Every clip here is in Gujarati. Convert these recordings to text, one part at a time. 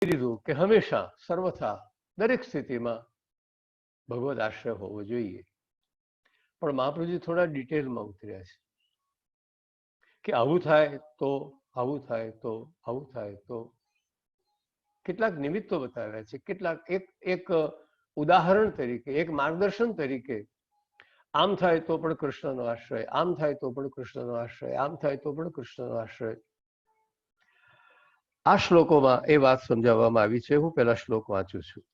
દીધું કે હંમેશા સર્વથા દરેક સ્થિતિમાં ભગવદ આશ્રય હોવો જોઈએ. પણ મહાપ્રભુજી થોડા ડિટેલમાં ઉતર્યા છે કે આવું થાય તો, આવું થાય તો, આવું થાય તો. કેટલાક નિમિત્તો બતાવ્યા છે, કેટલાક એક ઉદાહરણ તરીકે, એક માર્ગદર્શન તરીકે. આમ થાય તો પણ કૃષ્ણનો આશ્રય, આમ થાય તો પણ કૃષ્ણનો આશ્રય, આમ થાય તો પણ કૃષ્ણનો આશ્રય. આ શ્લોકોમાં એ વાત સમજાવવામાં આવી છે. હું પેલા શ્લોક વાંચું છું.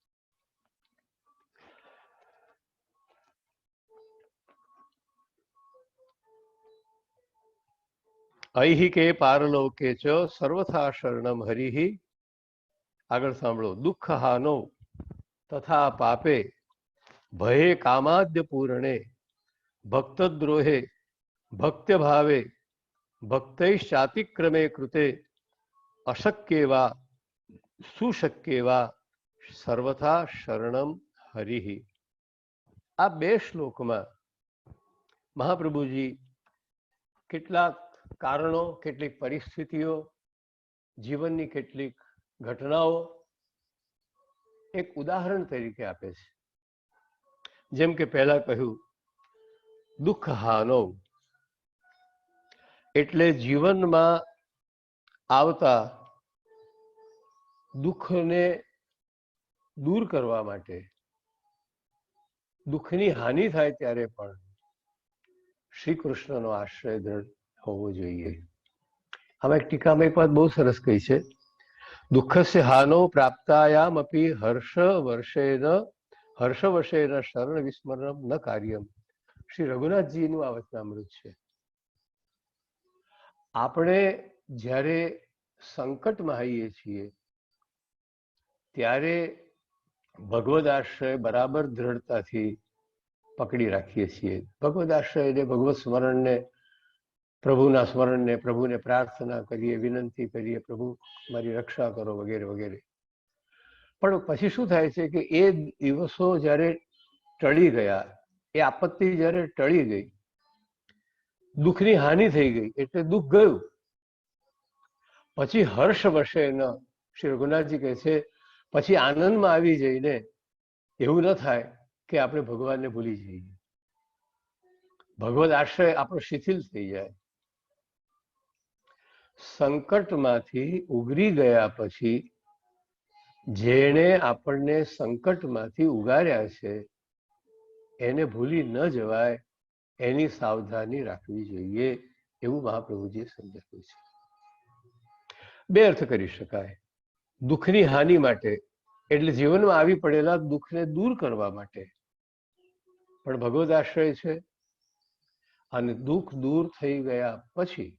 ઐહિકે પારલોકે ચ સર્વથા શરણમ હરિ. આગળ સાંભળો. દુઃખ હાનો તથા પાપે ભયે કામાદ્ય પૂર્ણે ભક્તદ્રોહે ભક્ત્ય ભાવે ભક્તૈશ્ચાતિક્રમે કૃતે અશક્યેવા સુશક્યેવા સર્વથા શરણમ હરિ. આ બે શ્લોકમાં મહાપ્રભુજી કેટલાક કારણો, કેટલીક પરિસ્થિતિઓ, જીવનની કેટલીક ઘટનાઓ એક ઉદાહરણ તરીકે આપે છે. જેમ કે પહેલા કહ્યું, દુઃખ હાનો એટલે જીવનમાં આવતા દુઃખને દૂર કરવા માટે, દુઃખની હાનિ થાય ત્યારે પણ શ્રી કૃષ્ણનો આશ્રય દ્રઢ હોવો જોઈએ. આમાં એક ટીકામાં એક વાત બહુ સરસ કહી છે. દુઃખસ્ય હાનો પ્રાપ્તાયામ અપી હર્ષવશેન શરણ વિસ્મરણમ ન કાર્યમ. શ્રી રઘુનાથજીનું આ વચનામૃત છે. આપણે જ્યારે સંકટમાં આવીએ છીએ ત્યારે ભગવદ આશ્રય બરાબર દ્રઢતાથી પકડી રાખીએ છીએ. ભગવદ આશ્રયને, ભગવત સ્મરણને, પ્રભુના સ્મરણને, પ્રભુને પ્રાર્થના કરીએ, વિનંતી કરીએ, પ્રભુ મારી રક્ષા કરો વગેરે વગેરે. પણ પછી શું થાય છે કે એ દિવસો જ્યારે ટળી ગયા, એ આપત્તિ જ્યારે ટળી ગઈ, દુઃખની હાનિ થઈ ગઈ, એટલે દુઃખ ગયું. પછી હર્ષ વશે ન, શ્રી રઘુનાથજી કહે છે, પછી આનંદમાં આવી જઈને એવું ન થાય કે આપણે ભગવાનને ભૂલી જઈએ, ભગવદ આશ્રય આપણો શિથિલ થઈ જાય. સંકટમાંથી ઉગરી ગયા પછી જેણે આપણને સંકટમાંથી ઉગાર્યા છે એને ભૂલી ન જવાય, એની સાવધાની રાખવી જોઈએ, એવું મહાપ્રભુજીએ સમજાવ્યું છે. બે અર્થ કરી શકાય. દુઃખની હાનિ માટે એટલે જીવનમાં આવી પડેલા દુઃખને દૂર કરવા માટે પણ ભગવદ આશ્રય છે. અને દુઃખ દૂર થઈ ગયા પછી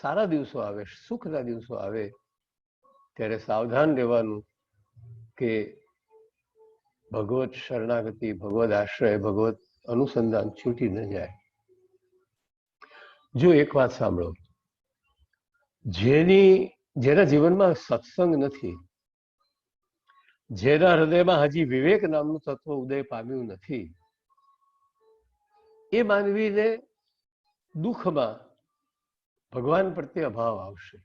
સારા દિવસો આવે, સુખના દિવસો આવે ત્યારે સાવધાન રહેવાનું કે ભગવત શરણાગતિ, ભગવદ આશ્રય, ભગવત અનુસંધાન છૂટી ન જાય. જો એક વાત સાંભળો, જેના જીવનમાં સત્સંગ નથી, જેના હૃદયમાં હજી વિવેક નામનું તત્વ ઉદય પામ્યું નથી, એ માનવીને દુઃખમાં ભગવાન પ્રત્યે અભાવ આવશે,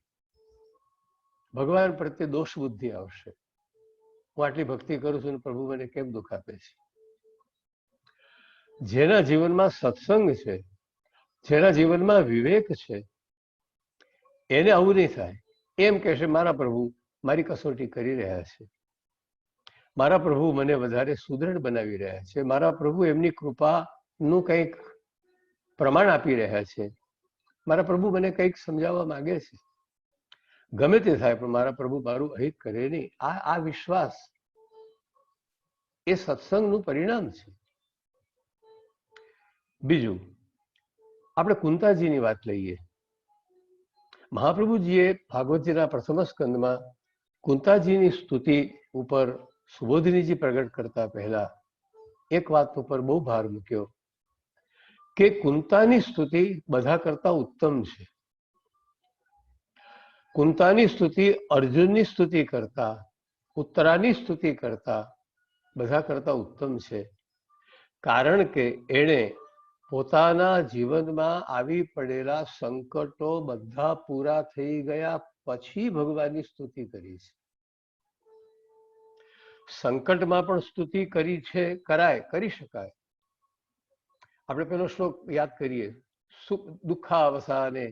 ભગવાન પ્રત્યે દોષ બુદ્ધિ આવશે. હું આટલી ભક્તિ કરું છું ને પ્રભુ મને કેમ દુઃખ આપે છે? જેના જીવનમાં સત્સંગ છે, જેના જીવનમાં વિવેક છે, એને આવું નહીં થાય. એમ કહેશે, મારા પ્રભુ મારી કસોટી કરી રહ્યા છે, મારા પ્રભુ મને વધારે સુદૃઢ બનાવી રહ્યા છે, મારા પ્રભુ એમની કૃપાનું કંઈક પ્રમાણ આપી રહ્યા છે, મારા પ્રભુ મને કંઈક સમજાવવા માંગે છે. ગમે તે થાય પણ મારા પ્રભુ મારું અહિત કરે નહીં. આ વિશ્વાસ એ સત્સંગનું પરિણામ છે. બીજું, આપણે કુંતાજીની વાત લઈએ. મહાપ્રભુજીએ ભાગવતજીના પ્રથમ સ્કંદમાં કુંતાજીની સ્તુતિ ઉપર સુબોધિનીજી પ્રગટ કરતા પહેલા એક વાત ઉપર બહુ ભાર મૂક્યો કે કુંતાની સ્તુતિ બધા કરતા ઉત્તમ છે. કુંતાની સ્તુતિ અર્જુનની સ્તુતિ કરતા, ઉત્તરાની સ્તુતિ કરતા બધા કરતા ઉત્તમ છે. કારણ કે એણે પોતાના જીવનમાં આવી પડેલા સંકટો બધા પૂરા થઈ ગયા પછી ભગવાનની સ્તુતિ કરી છે. સંકટમાં પણ સ્તુતિ કરી છે, કરાય, કરી શકાય. આપણે પેલો શ્લોક યાદ કરીએ, દુઃખાવસાને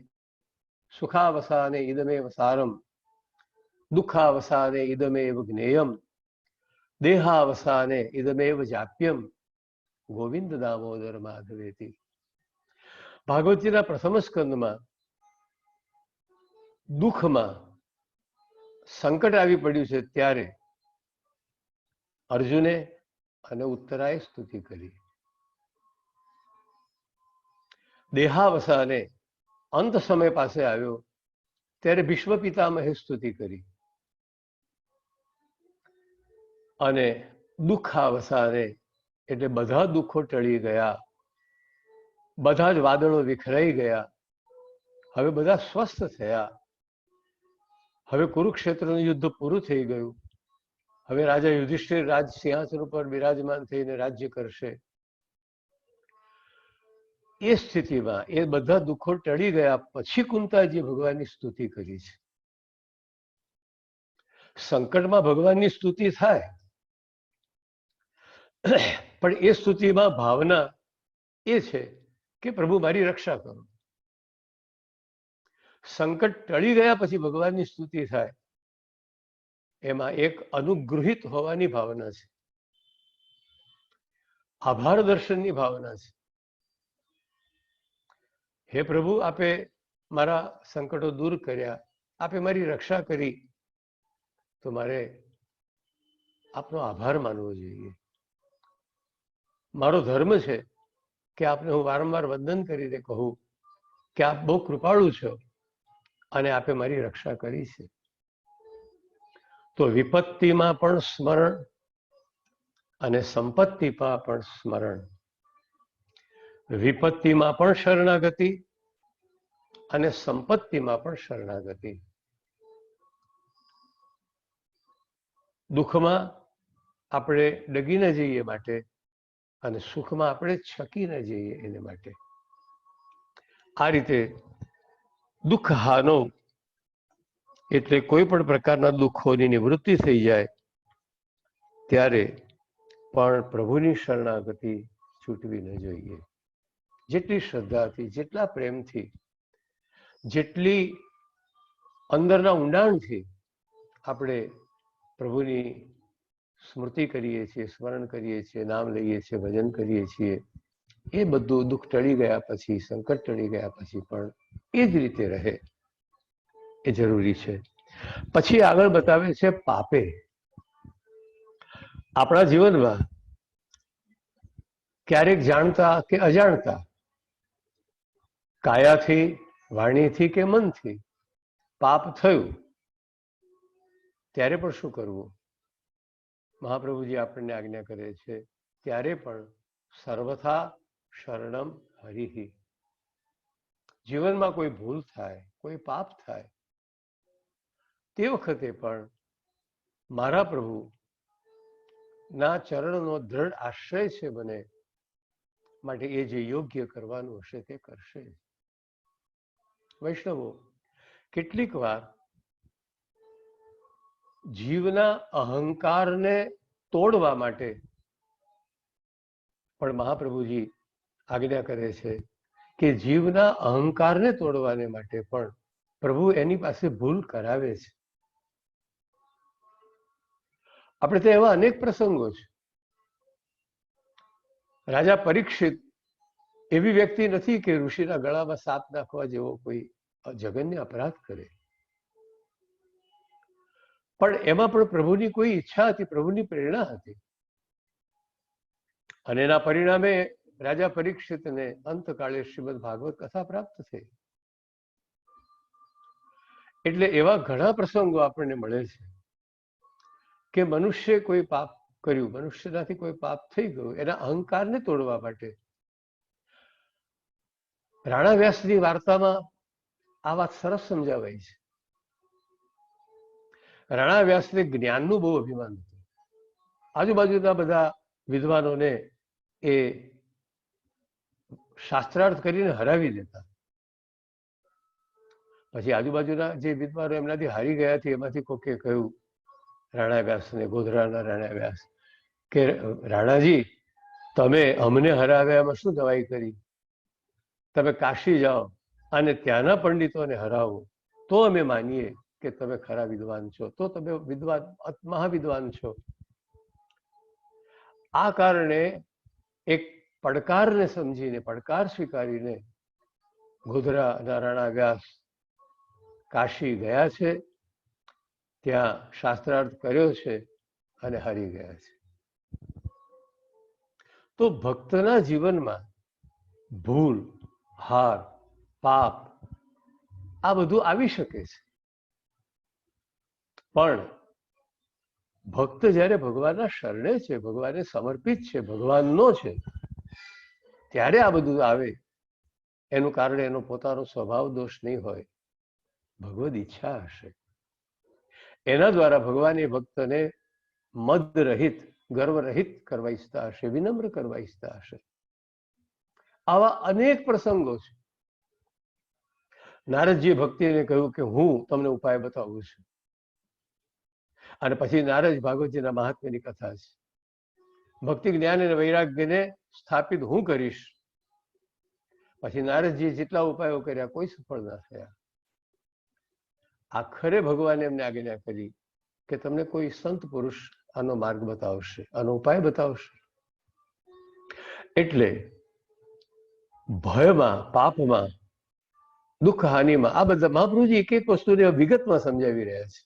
સુખાવસાને ઇદમેવ સારમ, દુઃખાવસાને ઇદમેવ જ્ઞેયમ, દેહાવસાને ઇદમેવ જાપ્યમ, ગોવિંદ દામોદર માધવેતી. ભાગવતજીના પ્રથમ સ્કંદમાં દુઃખમાં સંકટ આવી પડ્યું છે ત્યારે અર્જુને અને ઉત્તરાએ સ્તુતિ કરી. દેહાવસાને અંત સમય પાસે આવ્યો ત્યારે ભીષ્મ પિતામહે સ્તુતિ કરી. અને દુઃખાવસાને એટલે બધા દુઃખો ટળી ગયા, બધા જ વાદળો વિખરાઈ ગયા, હવે બધા સ્વસ્થ થયા, હવે કુરુક્ષેત્રનું યુદ્ધ પૂરું થઈ ગયું, હવે રાજા યુધિષ્ઠિર રાજ સિંહાસન ઉપર બિરાજમાન થઈને રાજ્ય કરશે. એ સ્થિતિમાં એ બધા દુઃખો ટળી ગયા પછી કુંતાજી ભગવાનની સ્તુતિ કરી છે. સંકટમાં ભગવાનની સ્તુતિ થાય, પણ એ સ્તુતિમાં ભાવના એ છે કે પ્રભુ મારી રક્ષા કરો. સંકટ ટળી ગયા પછી ભગવાનની સ્તુતિ થાય, એમાં એક અનુગૃહિત હોવાની ભાવના છે, આભાર દર્શનની ભાવના છે. હે પ્રભુ, આપે મારા સંકટો દૂર કર્યા, આપે મારી રક્ષા કરી, તો મારે આપનો આભાર માનવો જોઈએ. મારો ધર્મ છે કે આપને હું વારંવાર વંદન કરીને કહું કે આપ બહુ કૃપાળુ છો અને આપે મારી રક્ષા કરી છે. તો વિપત્તિમાં પણ સ્મરણ અને સંપત્તિમાં પણ સ્મરણ, વિપત્તિમાં પણ શરણાગતિ અને સંપત્તિમાં પણ શરણાગતિ. દુઃખમાં આપણે ડગી ન જઈએ માટે અને સુખમાં આપણે છકી ન જઈએ એને માટે. આ રીતે દુઃખ હાનો એટલે કોઈ પણ પ્રકારના દુઃખોની નિવૃત્તિ થઈ જાય ત્યારે પણ પ્રભુની શરણાગતિ છૂટવી ન જોઈએ. જેટલી શ્રદ્ધાથી, જેટલા પ્રેમથી, જેટલી અંદરના ઊંડાણથી આપણે પ્રભુની સ્મૃતિ કરીએ છીએ, સ્મરણ કરીએ છીએ, નામ લઈએ છીએ, ભજન કરીએ છીએ, એ બધું દુઃખ ટળી ગયા પછી, સંકટ ટળી ગયા પછી પણ એ જ રીતે રહે એ જરૂરી છે. પછી આગળ બતાવે છે પાપે. આપણા જીવનમાં ક્યારેક જાણતા કે અજાણતા, કાયાથી, વાણીથી કે મનથી પાપ થયું ત્યારે પણ શું કરવું? મહાપ્રભુજી આપણને આજ્ઞા કરે છે ત્યારે પણ સર્વથા શરણમ હરિહિ. જીવનમાં કોઈ ભૂલ થાય, કોઈ પાપ થાય, તે વખતે પણ મારા પ્રભુ ના ચરણનો દ્રઢ આશ્રય છે મને, માટે એ જે યોગ્ય કરવાનું હશે તે કરશે. વૈષ્ણવો, કેટલીક વાર જીવના અહંકારને તોડવા માટે પણ મહાપ્રભુજી આજ્ઞા કરે છે કે જીવના અહંકારને તોડવાને માટે પણ પ્રભુ એની પાસે ભૂલ કરાવે છે. આપણે તો એવા અનેક પ્રસંગો છે. રાજા પરીક્ષિત એવી વ્યક્તિ નથી કે ઋષિના ગળામાં સાપ નાખવા જેવો કોઈ જઘન્ય અપરાધ કરે, પણ એમાં પણ પ્રભુની કોઈ ઈચ્છા હતી, પ્રભુની પ્રેરણા હતી, અને એના પરિણામે રાજા પરીક્ષિતને અંતકાળે શ્રીમદ ભાગવત કથા પ્રાપ્ત થઈ. એટલે એવા ઘણા પ્રસંગો આપણને મળે છે કે મનુષ્ય કોઈ પાપ કર્યું, મનુષ્યનાથી કોઈ પાપ થઈ ગયું, એના અહંકારને તોડવા માટે રાણા વ્યાસની વાર્તામાં આ વાત સરસ સમજાવાય છે. રાણા વ્યાસને જ્ઞાનનું બહુ અભિમાન હતું. આજુબાજુના બધા વિદ્વાનોને એ શાસ્ત્રાર્થ કરીને હરાવી દેતા. પછી આજુબાજુના જે વિદ્વાનો એમનાથી હારી ગયા છે એમાંથી કોકે કહ્યું રાણા વ્યાસને, ગોધરાના રાણા વ્યાસ, કે રાણાજી તમે અમને હરાવ્યામાં શું દવાઈ કરી? તમે કાશી જાઓ અને ત્યાંના પંડિતોને હરાવો તો અમે માનીએ કે તમે ખરા વિદ્વાન છો, તો તમે વિદ્વાન, મહાવિદ્વાન છો. આ કારણે એક પડકારને સમજીને, પડકાર સ્વીકારીને ગોધરાના રાણા વ્યાસ કાશી ગયા છે, ત્યાં શાસ્ત્રાર્થ કર્યો છે અને હારી ગયા છે. તો ભક્તના જીવનમાં ભૂલ, હાર, પાપ આ બધું આવી શકે છે, પણ ભક્ત જ્યારે ભગવાનના શરણે છે, ભગવાનને સમર્પિત છે, ભગવાનનો છે, ત્યારે આ બધું આવે. એનું કારણ એનો પોતાનો સ્વભાવ દોષ નહીં હોય, ભગવદ ઈચ્છા હશે. એના દ્વારા ભગવાન એ ભક્તને મદ રહિત, ગર્વ રહિત કરવા ઈચ્છતા હશે, વિનમ્ર કરવા ઈચ્છતા હશે. આવા અનેક પ્રસંગો છે. નારદજીએ ભક્તિને કહ્યું કે હું તમને ઉપાય બતાવું છું, અને પછી નારદ ભાગવતજીના મહાત્મ્યની કથા છે. ભક્તિ, જ્ઞાન અને વૈરાગ્યને સ્થાપિત હું કરીશ. પછી નારદજીએ જેટલા ઉપાયો કર્યા કોઈ સફળ ના થયા. આખરે ભગવાને એમને આજ્ઞા કરી કે તમને કોઈ સંત પુરુષ આનો માર્ગ બતાવશે, આનો ઉપાય બતાવશે. એટલે ભયમાં, પાપમાં, દુઃખ, હાનિમાં આ બધા મહાપ્રભુજી એક એક વસ્તુને વિગતમાં સમજાવી રહ્યા છે.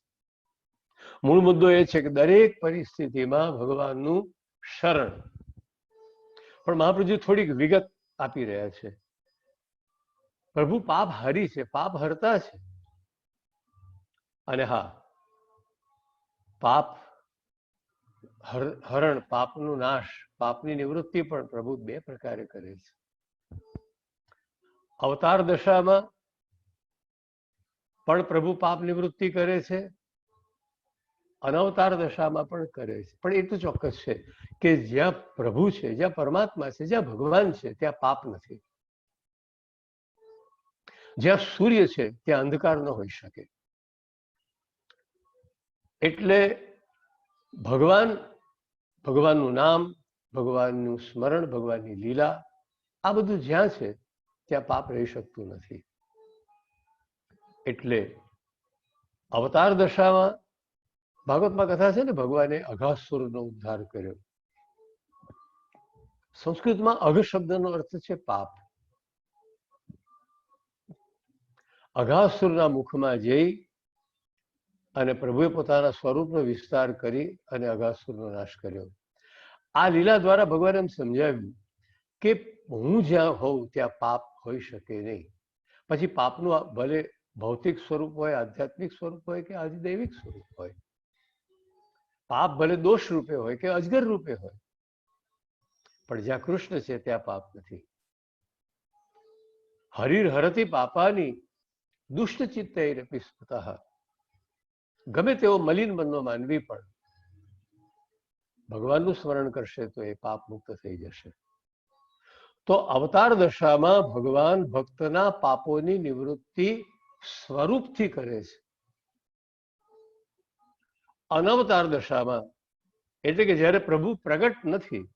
મૂળ મુદ્દો એ છે કે દરેક પરિસ્થિતિમાં ભગવાનનું શરણ. પણ મહાપ્રભુજી થોડીક વિગત આપી રહ્યા છે. પ્રભુ પાપ હરી છે, પાપ હરતા છે. અને હા, પાપ હરણ, પાપનું નાશ, પાપની નિવૃત્તિ પણ પ્રભુ બે પ્રકારે કરે છે. અવતાર દશામાં પણ પ્રભુ પાપ નિવૃત્તિ કરે છે, અનવતાર દશામાં પણ કરે છે. પણ એટલું ચોક્કસ છે કે જ્યાં પ્રભુ છે, જ્યાં પરમાત્મા છે, જ્યાં ભગવાન છે, ત્યાં પાપ નથી. જ્યાં સૂર્ય છે ત્યાં અંધકાર ન હોઈ શકે. એટલે ભગવાન, ભગવાનનું નામ, ભગવાનનું સ્મરણ, ભગવાનની લીલા, આ બધું જ્યાં છે ત્યાં પાપ રહી શકતું નથી. એટલે અવતાર દશામાં ભાગવતમાં કથા છે ને, ભગવાને અઘાસુરનો ઉદ્ધાર કર્યો. સંસ્કૃતમાં અઘ શબ્દનો અર્થ છે પાપ. અઘાસુરના મુખમાં જઈ અને પ્રભુએ પોતાના સ્વરૂપનો વિસ્તાર કરી અને અઘાસુરનો નાશ કર્યો. આ લીલા દ્વારા ભગવાને એમ સમજાવ્યું કે હું જ્યાં હોઉં ત્યાં પાપ હોઈ શકે નહીં. પછી પાપનું ભલે ભૌતિક સ્વરૂપ હોય, આધ્યાત્મિક સ્વરૂપ હોય કે આદિદૈવિક સ્વરૂપ હોય, પાપ ભલે દોષ રૂપે હોય કે અજગર રૂપે હોય, પણ જ્યાં કૃષ્ણ છે ત્યાં પાપ નથી. હરિર હરતી પાપાની દુષ્ટ ચિત્તૈરપી સ્મૃતઃ. ગમે તેવો મલિન મનનો માનવી પણ ભગવાનનું સ્મરણ કરશે તો એ પાપ મુક્ત થઈ જશે. તો અવતાર દશામાં ભગવાન ભક્તના પાપોની નિવૃત્તિ સ્વરૂપથી કરે છે. અનવતાર દશામાં એટલે કે જ્યારે પ્રભુ પ્રગટ નથી,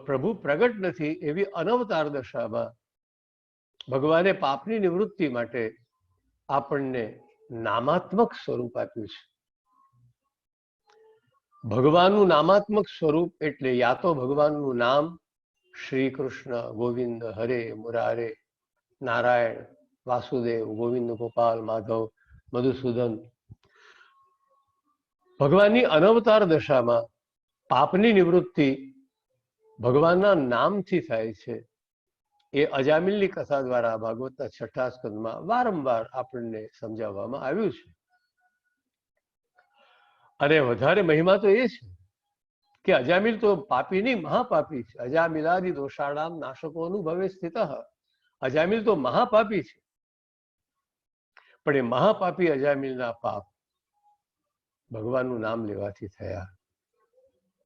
પ્રભુ પ્રગટ નથી એવી અનવતાર દશામાં ભગવાને પાપની નિવૃત્તિ માટે આપણને નામાત્મક સ્વરૂપ આપ્યું છે. ભગવાનનું નામાત્મક સ્વરૂપ એટલે યા તો ભગવાનનું નામ શ્રી કૃષ્ણ, ગોવિંદ, હરે, મુરારે, નારાયણ, વાસુદેવ, ગોવિંદ, ગોપાલ, માધવ, મધુસૂદન. ભગવાનની અનવતાર દશામાં પાપની નિવૃત્તિ ભગવાનના નામથી થાય છે. એ અજામિલની કથા દ્વારા ભાગવતના 6ઠા સ્કંદમાં વારંવાર આપણને સમજાવવામાં આવ્યું છે. અને વધારે મહિમા તો એ છે કે અજામિલ તો પાપી નહીં, મહાપાપી છે. અજામિલાદિ દોષાણામ નાશકો અનુભવે સ્થિત. અજામિલ તો મહાપાપી છે, પણ એ મહાપાપી અજામિલના પાપ ભગવાનનું નામ લેવાથી થયા.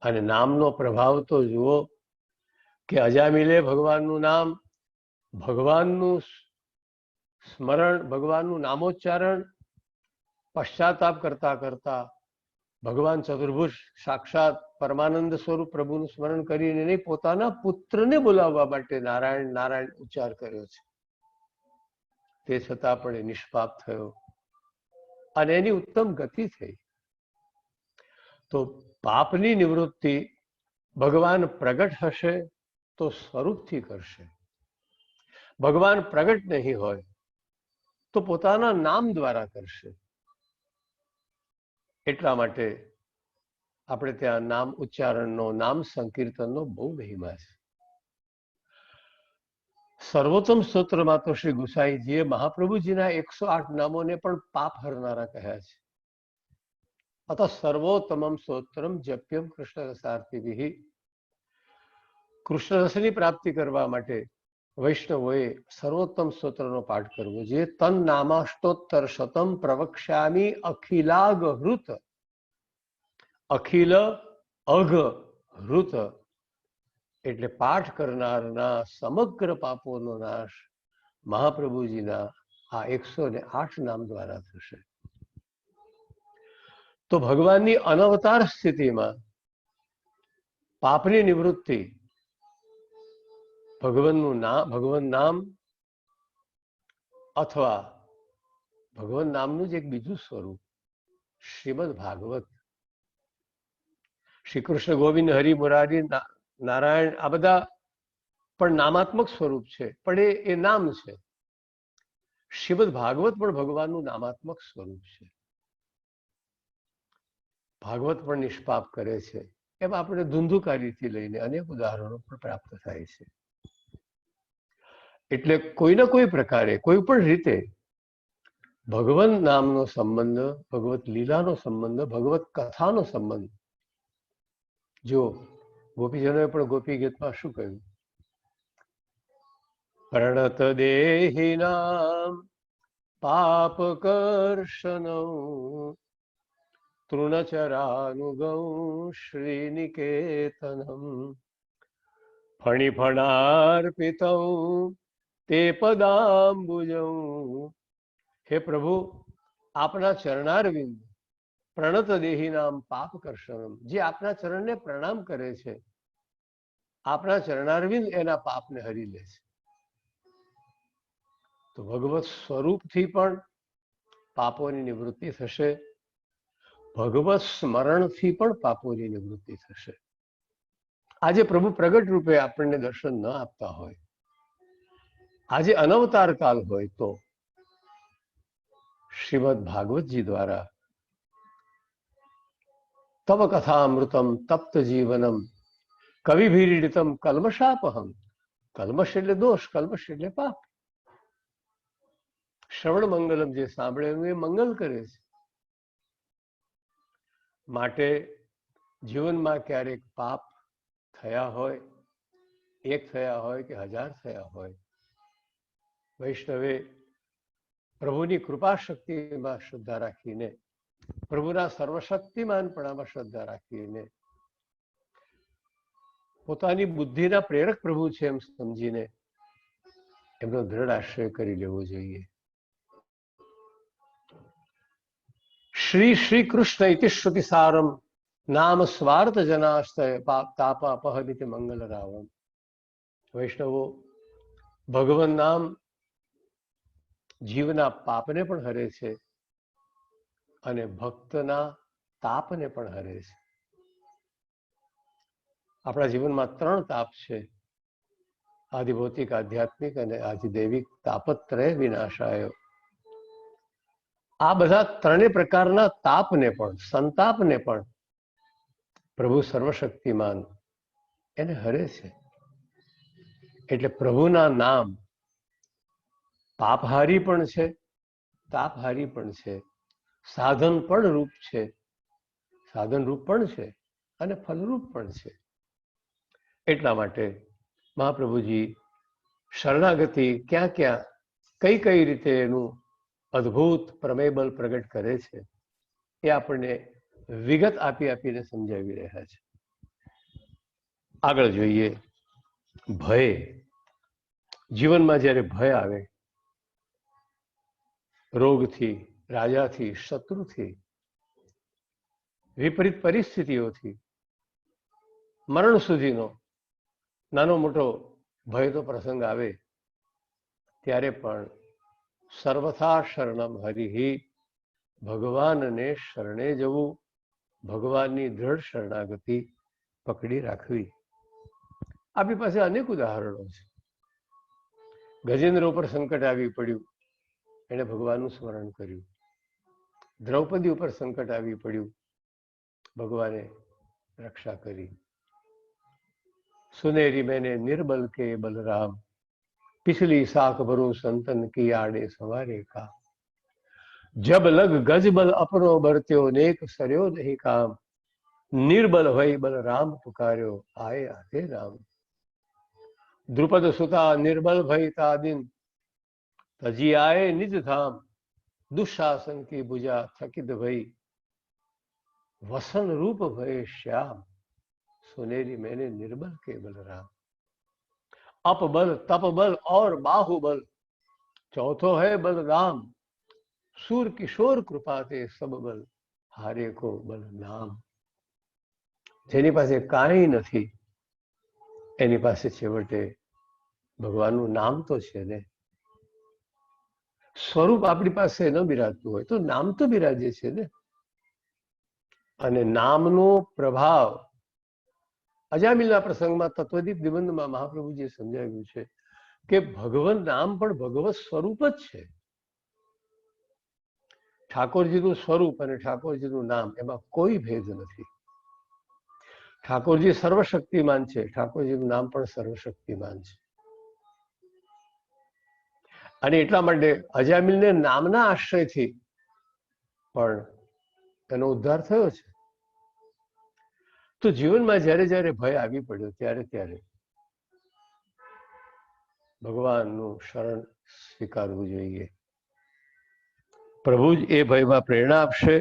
અને નામનો પ્રભાવ તો જુઓ કે અજામિલે ભગવાનનું નામ, ભગવાનનું સ્મરણ, ભગવાનનું નામોચ્ચારણ પશ્ચાતાપ કરતા કરતા ભગવાન ચતુર્ભુજ સાક્ષાત પરમાનંદ સ્વરૂપ પ્રભુનું સ્મરણ કરીને નહીં, પોતાના પુત્રને બોલાવવા માટે નારાયણ નારાયણ ઉચ્ચાર કર્યો છે. તે છતાં પણ એ નિષ્પાપ થયો અને એની ઉત્તમ ગતિ થઈ. તો પાપની નિવૃત્તિ ભગવાન પ્રગટ હશે તો સ્વરૂપથી કરશે. ભગવાન પ્રગટ નહીં હોય તો પોતાના નામ દ્વારા કરશે. એટલા માટે આપણે ત્યાં નામ ઉચ્ચારણનો, નામ સંકીર્તનનો બહુ મહિમા છે. સર્વોત્તમ સ્તોત્રમાં તો શ્રી ગુસાઈજીએ મહાપ્રભુજીના 108 નામોને પણ પાપ હરનારા કહ્યા છે. અત સર્વોત્તમમ સ્તોત્રમ જપ્યમ કૃષ્ણ રસાર્થિભિઃ. કૃષ્ણ રસની પ્રાપ્તિ કરવા માટે વૈષ્ણવોએ સર્વોત્તમ સ્તોત્રનો પાઠ કરવો જોઈએ. તન નામાષ્ટોત્તર શતમ પ્રવક્ષ્યામિ અખિલાગહૃત. અખિલ અઘ હૃત એટલે પાઠ કરનારના સમગ્ર પાપોનો નાશ મહાપ્રભુજીના આ 108 નામ દ્વારા થશે. તો ભગવાનની અનવતાર સ્થિતિમાં પાપની નિવૃત્તિ ભગવાન નામ અથવા ભગવાન નામનું જ એક બીજું સ્વરૂપ શ્રીમદ ભાગવત. શ્રી કૃષ્ણ, ગોવિંદ, હરિ, મુરારી, નારાયણ આ બધા પણ નામાત્મક સ્વરૂપ છે, પણ એ નામ છે. શ્રીમદ ભાગવત પણ ભગવાનનું નામાત્મક સ્વરૂપ છે. ભાગવત પણ નિષ્પાપ કરે છે. એમ આપણે ધુંધુકારીથી લઈને અનેક ઉદાહરણો પણ પ્રાપ્ત થાય છે. એટલે કોઈને કોઈ પ્રકારે, કોઈ પણ રીતે ભગવાન નામનો સંબંધ, ભગવત લીલાનો સંબંધ, ભગવત કથાનો સંબંધ. જો ગોપીજનોએ પણ ગોપી ગીતમાં શું કહ્યું? પ્રણત દેહિનામ પાપકર્ષણં તૃણચરાનુગં શ્રીનિકેતનમ ફણિફણાર્પિતં તે પદાંબુજં. હે પ્રભુ, આપના ચરણારવિંદ પ્રણત દેહિનામ પાપકર્ષણમ, જે આપના ચરણને પ્રણામ કરે છે, આપના ચરણારવિંદ એના પાપને હરી લે છે. તો ભગવત સ્વરૂપથી પણ પાપોની નિવૃત્તિ થશે, ભગવત સ્મરણથી પણ પાપોની નિવૃત્તિ થશે. આજે પ્રભુ પ્રગટ રૂપે આપણને દર્શન ન આપતા હોય, આજે અનવતાર કાલ હોય, તો શ્રીમદ ભાગવતજી દ્વારા તવ કથામૃતમ તપ્ત જીવનમ કવિભીરીડિતમ કલ્મષાપહમ. કલ્મશ એટલે દોષ, કલ્મશ એટલે પાપ. શ્રવણ મંગલમ, જે સાંભળે એનું એ મંગલ કરે છે. માટે જીવનમાં ક્યારેક પાપ થયા હોય, એક થયા હોય કે 1000 થયા હોય, વૈષ્ણવે પ્રભુની કૃપા શક્તિમાં શ્રદ્ધા રાખીને, પ્રભુના સર્વશક્તિમાનપણામાં શ્રદ્ધા રાખીને, પોતાની બુદ્ધિના પ્રેરક પ્રભુ છે એમ સમજીને એમનો દ્રઢ આશ્રય કરી લેવો જોઈએ. શ્રી શ્રી કૃષ્ણ ઇતિ શ્રુતિ સારમ નામ સ્વાર્થ જનાસ્તય તાપાપહમિતિ મંગલ રાવમ. વૈષ્ણવો, ભગવાન નામ જીવના પાપને પણ હરે છે અને ભક્તના તાપને પણ હરે છે. આપણા જીવનમાં 3 તાપ છે: આધિભૌતિક, આધ્યાત્મિક અને આધિદૈવિક. તાપત્રય વિનાશાય. આ બધા 3 પ્રકારના તાપને પણ, સંતાપને પણ પ્રભુ સર્વશક્તિમાન એને હરે છે. એટલે પ્રભુના નામ પાપહારી પણ છે, તાપહારી પણ છે, સાધન પણ રૂપ છે, સાધન રૂપ પણ છે અને ફલરૂપ પણ છે. એટલા માટે મહાપ્રભુજી શરણાગતિ ક્યાં ક્યાં, કઈ કઈ રીતે એનું અદ્ભુત પ્રમેય બલ પ્રગટ કરે છે, એ આપણને વિગત આપી આપીને સમજાવી રહ્યા છે. આગળ જોઈએ. ભય. જીવનમાં જ્યારે ભય આવે, રોગથી, રાજાથી, શત્રુથી, વિપરીત પરિસ્થિતિઓથી મરણ સુધીનો નાનો મોટો ભયનો પ્રસંગ આવે ત્યારે પણ સર્વથા શરણમ હરિ, ભગવાનને શરણે જવું, ભગવાનની દ્રઢ શરણાગતિ પકડી રાખવી. આપણી પાસે અનેક ઉદાહરણો છે. ગજેન્દ્ર ઉપર સંકટ આવી પડ્યું, એણે ભગવાનનું સ્મરણ કર્યું. દ્રૌપદી ઉપર સંકટ આવી પડ્યું, ભગવાને રક્ષા કરી. સુનેરી મેને નિર્બલ કે બલરામ, પિછલી સાખ ભરું સંતન કી આડે સવારે કા. જબ લગ ગજબલ અપનો બરત્યો, નેક સર્યો નહીં કામ. નિર્બલ ભય બલરામ પુકાર્યો, આય આતે રામ. દ્રુપદ સુતા નિર્બલ ભય તાદિન, તજી આye નિજ ધામ. દુશાસન की भुजा थकित भई, वसन रूप भय श्याम. सुनेरी मैंने निर्बल के बलराम. अपबल तपबल और बाहुबल, चौथो है बलराम. सूर किशोर कृपा ते सब बल, हारे को बल नाम. જેની પાસે કાંઈ નથી એની પાસે છેવટે ભગવાનનું નામ તો છે ને. સ્વરૂપ આપણી પાસે ન બિરાજતું હોય તો નામ તો બિરાજે છે ને. અને નામનો પ્રભાવ અજામિલના પ્રસંગમાં તત્વદીપ નિબંધમાં મહાપ્રભુજીએ સમજાવ્યું છે કે ભગવાન નામ પણ ભગવત સ્વરૂપ જ છે. ઠાકોરજીનું સ્વરૂપ અને ઠાકોરજીનું નામ એમાં કોઈ ભેદ નથી. ઠાકોરજી સર્વશક્તિમાન છે, ઠાકોરજીનું નામ પણ સર્વશક્તિમાન છે. અને એટલા માટે અજામિલને નામના આશ્રયથી પણ એનો ઉદ્ધાર થયો છે. તો જીવનમાં જ્યારે જ્યારે ભય આવી પડ્યો ત્યારે ત્યારે ભગવાનનું શરણ સ્વીકારવું જોઈએ. પ્રભુ જ એ ભયમાં પ્રેરણા આપશે,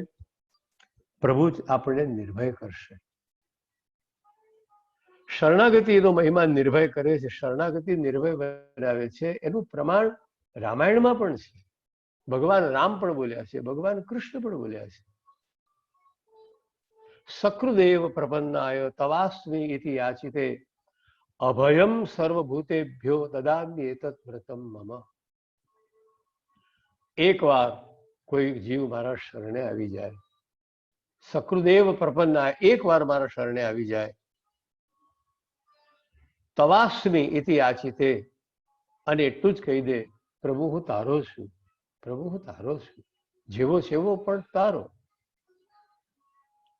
પ્રભુ જ આપણને નિર્ભય કરશે. શરણાગતિનો મહિમા નિર્ભય કરે છે, શરણાગતિ નિર્ભય બનાવે છે. એનું પ્રમાણ રામાયણમાં પણ છે. ભગવાન રામ પણ બોલ્યા છે, ભગવાન કૃષ્ણ પણ બોલ્યા છે. સકૃદેવ પ્રપન્નાય તવાસ્મિ ઇતિ યાચિતે, અભયમ સર્વભૂતેભ્યો દદામ્ય એતત વ્રતમ મમ. એકવાર કોઈ જીવ મારા શરણે આવી જાય, સકૃદેવ પ્રપન્નાય, એકવાર મારા શરણે આવી જાય, તવાસ્મિ ઇતિ યાચિતે, અને એટલું જ કહી દે, પ્રભુ હું તારો છું, પ્રભુ હું તારો છું, જેવો છે એવો પણ તારો.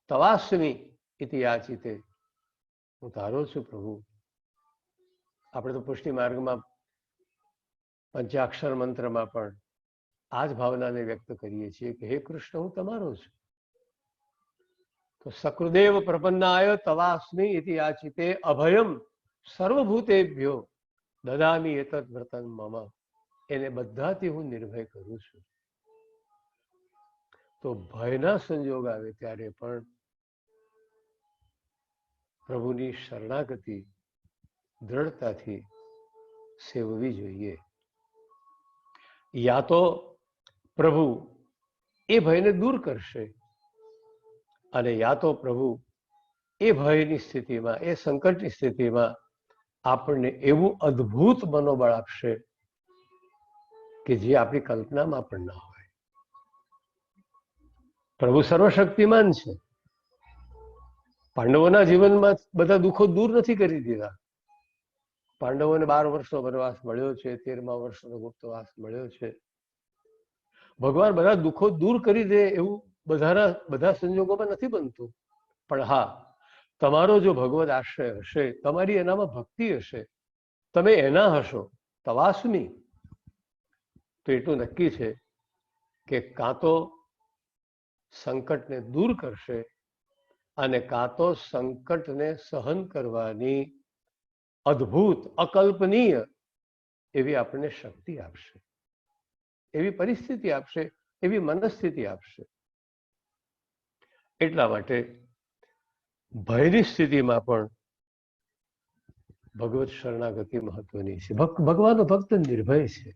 તવાસ્મિ ઇતિ યાચિતે, હું તારો છું પ્રભુ. આપણે તો પુષ્ટિ માર્ગમાં પંચાક્ષર મંત્રમાં પણ આ જ ભાવનાને વ્યક્ત કરીએ છીએ કે હે કૃષ્ણ હું તમારો છું. તો સકૃદેવ પ્રપન્નાય તવાસ્મિ ઇતિ યાચિતે, અભયમ સર્વભૂતેભ્યો દદામી એતત વ્રતમ મમ. એને બધાથી હું નિર્ભય કરું છું. તો ભયના સંજોગ આવે ત્યારે પણ પ્રભુની શરણાગતિ દ્રઢતાથી સેવવી જોઈએ. યા તો પ્રભુ એ ભયને દૂર કરશે, અને યા તો પ્રભુ એ ભયની સ્થિતિમાં, એ સંકટની સ્થિતિમાં આપણને એવું અદ્ભુત મનોબળ આપશે કે જે આપણી કલ્પનામાં પણ ના હોય. પ્રભુ સર્વશક્તિમાન છે. પાંડવોના જીવનમાં બધા દુઃખો દૂર નથી કરી દીધા. પાંડવોને 12 વર્ષનો વનવાસ મળ્યો છે, 13મા વર્ષનો ગુપ્તવાસ મળ્યો છે. ભગવાન બધા દુઃખો દૂર કરી દે એવું બધા સંજોગોમાં નથી બનતું. પણ હા, તમારો જો ભગવદ આશ્રય હશે, તમારી એનામાં ભક્તિ હશે, તમે એના હશો તવાસ્મી, તો એટલું નક્કી છે કે કાં તો સંકટને દૂર કરશે, અને કાં તો સંકટને સહન કરવાની અદ્ભુત, અકલ્પનીય એવી આપણને શક્તિ આપશે, એવી પરિસ્થિતિ આપશે, એવી મનસ્થિતિ આપશે. એટલા માટે ભયની સ્થિતિમાં પણ ભગવત શરણાગતિ મહત્વની છે. ભગવાનનો ભક્ત નિર્ભય છે.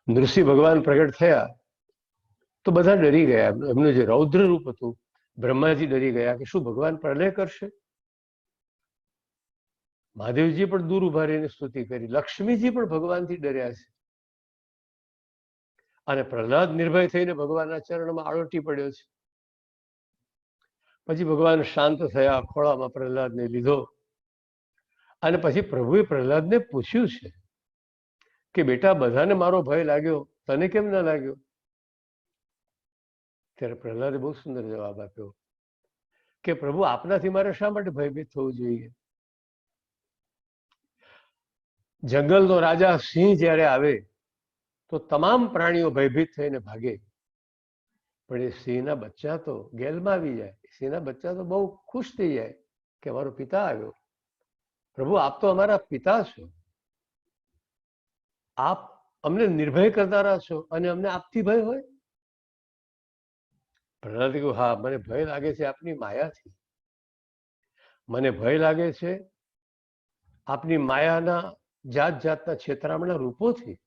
નૃસિંહ ભગવાન પ્રગટ થયા તો બધા ડરી ગયા. એમનું જે રૌદ્ર રૂપ હતું બ્રહ્માજી ડરી ગયા કે શું ભગવાન પ્રલય કરશે? મહાદેવજી પણ દૂર ઉભા રહીને સ્તુતિ કરી. લક્ષ્મીજી પણ ભગવાનથી ડર્યા છે. અને પ્રહલાદ નિર્ભય થઈને ભગવાનના ચરણમાં આળોટી પડ્યો છે. પછી ભગવાન શાંત થયા, ખોળામાં પ્રહલાદને લીધો. અને પછી પ્રભુએ પ્રહલાદને પૂછ્યું છે કે બેટા, બધાને મારો ભય લાગ્યો, તને કેમ ના લાગ્યો? ત્યારે પ્રહલાદે બહુ સુંદર જવાબ આપ્યો કે પ્રભુ, આપનાથી મારે શા માટે ભયભીત થવું જોઈએ? જંગલનો રાજા સિંહ જ્યારે આવે તો તમામ પ્રાણીઓ ભયભીત થઈને ભાગે, પણ એ સિંહના બચ્ચા તો ગેલમાં આવી જાય. સિંહના બચ્ચા તો બહુ ખુશ થઈ જાય કે મારો પિતા આવ્યો. પ્રભુ, આપ તો અમારા પિતા છો, આપ અમને નિર્ભય કરનારા છો, અને અમને આપથી ભય હોય? પ્રહલાદે કહ્યું, હા, મને ભય લાગે છે આપની માયાથી. મને ભય લાગે છે આપની માયાના જાત જાતના છેતરામણા રૂપોથી.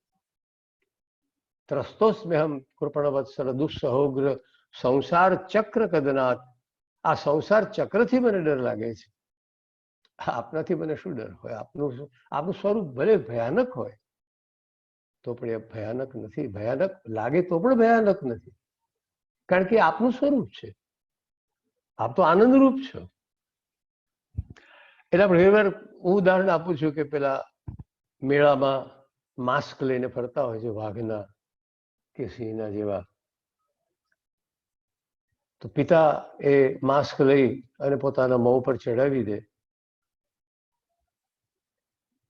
ત્રસ્તોસ્મ્યહમ કૃપણવત્સલ દુઃસહોગ્ર સંસાર ચક્ર કદનાથ. આ સંસાર ચક્રથી મને ડર લાગે છે. આપનાથી મને શું ડર હોય? આપનું સ્વરૂપ ભલે ભયાનક હોય તો પણ એ ભયાનક નથી. ભયાનક લાગે તો પણ ભયાનક નથી, કારણ કે આપનું સ્વરૂપ છે. આપ તો આનંદરૂપ છો. એટલે આપણે ઘણી વાર હું ઉદાહરણ આપું છું કે પેલા મેળામાં માસ્ક લઈને ફરતા હોય છે, વાઘના કે સિંહના જેવા. તો પિતા એ માસ્ક લઈ અને પોતાના મોં પર ચડાવી દે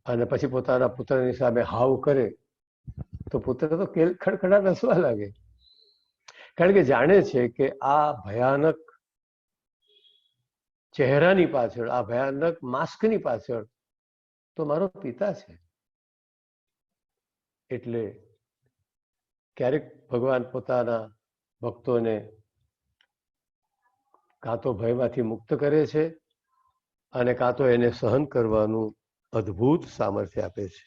અને પછી પોતાના પુત્રની સામે હાવ કરે તો પુત્ર તો ખડખડાટ હસવા લાગે, કારણ કે જાણે છે કે આ ભયાનક ચહેરાની પાછળ, આ ભયાનક માસ્કની પાછળ તો મારો પિતા છે. એટલે ક્યારેક ભગવાન પોતાના ભક્તોને કાં તો ભયમાંથી મુક્ત કરે છે અને કાં તો એને સહન કરવાનું અદ્ભુત સામર્થ્ય આપે છે.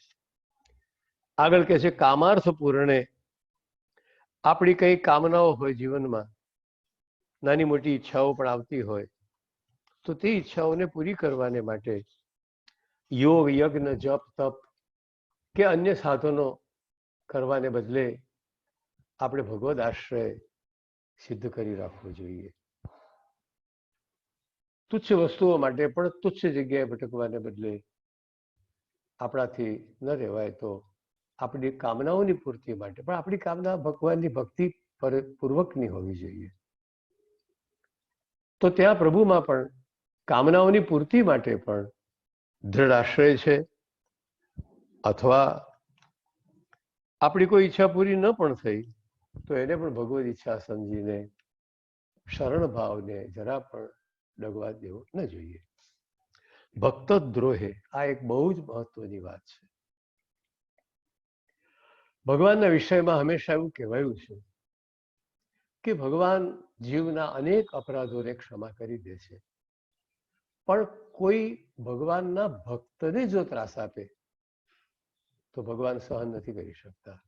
આગળ કહે છે, કામાર્થ પૂર્ણે. આપણી કઈ કામનાઓ હોય જીવનમાં, નાની મોટી ઈચ્છાઓ પણ આવતી હોય, તો તે ઈચ્છાઓને પૂરી કરવાને માટે યોગ, યજ્ઞ, જપ, તપ કે અન્ય સાધનો કરવાને બદલે આપણે ભગવદ આશ્રય સિદ્ધ કરી રાખવો જોઈએ. તુચ્છ વસ્તુઓ માટે પણ તુચ્છ જગ્યાએ ભટકવાને બદલે આપણાથી ન રહેવાય તો આપણી કામનાઓની પૂર્તિ માટે પણ આપણી કામના ભગવાનની ભક્તિ પૂર્વકની હોવી જોઈએ. તો ત્યાં પ્રભુમાં પણ કામનાઓની પૂર્તિ માટે પણ દ્રઢ આશ્રય છે, અથવા આપણી કોઈ ઈચ્છા પૂરી ન પણ થઈ તો એને પણ ભગવદ ઈચ્છા સમજીને શરણ ભાવને જરા પણ ડગવા દેવો ન જોઈએ. ભક્ત દ્રોહે, આ એક બહુ જ મહત્વની વાત છે. ભગવાનના વિષયમાં હંમેશા એવું કહેવાયું છે કે ભગવાન જીવના અનેક અપરાધોને ક્ષમા કરી દે છે, પણ કોઈ ભગવાનના ભક્તને જો ત્રાસ આપે તો ભગવાન સહન નથી કરી શકતા.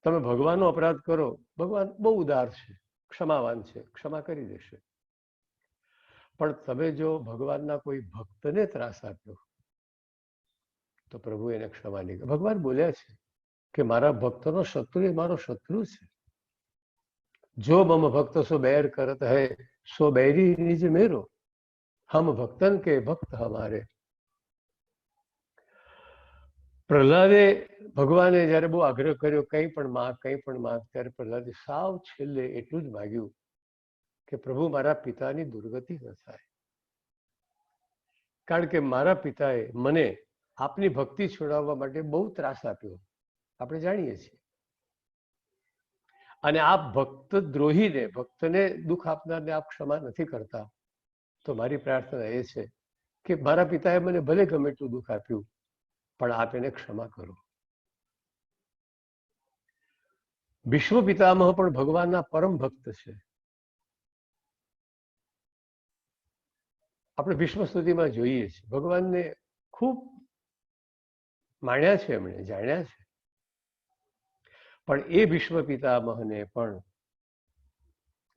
તમે ભગવાનનો અપરાધ કરો, ભગવાન બહુ ઉદાર છે, ક્ષમાવાન છે, ક્ષમા કરી દેશે. પણ તમે જો ભગવાનના કોઈ ભક્તને ત્રાસ આપ્યો તો પ્રભુ એને ક્ષમા નહીં કરે. ભગવાન બોલ્યા છે કે મારા ભક્તનો શત્રુ એ મારો શત્રુ છે. જો મમ ભક્ત સો बैर करत है સો बैरी निज मेरो, હમ ભક્તન કે ભક્ત હમારે. પ્રહલાદે ભગવાને જયારે બહુ આગ્રહ કર્યો, કંઈ પણ માગ, કંઈ પણ માગ, ત્યારે પ્રહલાદે સાવ છેલ્લે એટલું જ માગ્યું કે પ્રભુ, મારા પિતાની દુર્ગતિ ન થાય, કારણ કે મારા પિતાએ મને આપની ભક્તિ છોડાવવા માટે બહુ ત્રાસ આપ્યો, આપણે જાણીએ છીએ. અને આપ ભક્ત દ્રોહીને, ભક્તને દુઃખ આપનારને આપ ક્ષમા નથી કરતા, તો મારી પ્રાર્થના એ છે કે મારા પિતાએ મને ભલે ગમે એટલું દુઃખ આપ્યું, પણ આપ એને ક્ષમા કરો. વિશ્વ પિતામહ પણ ભગવાનના પરમ ભક્ત છે. આપણે વિશ્વ સ્તુતિમાં જોઈએ છીએ ભગવાનને ખૂબ માણ્યા છે, એમણે જાણ્યા છે, પણ એ વિશ્વ પિતામહને પણ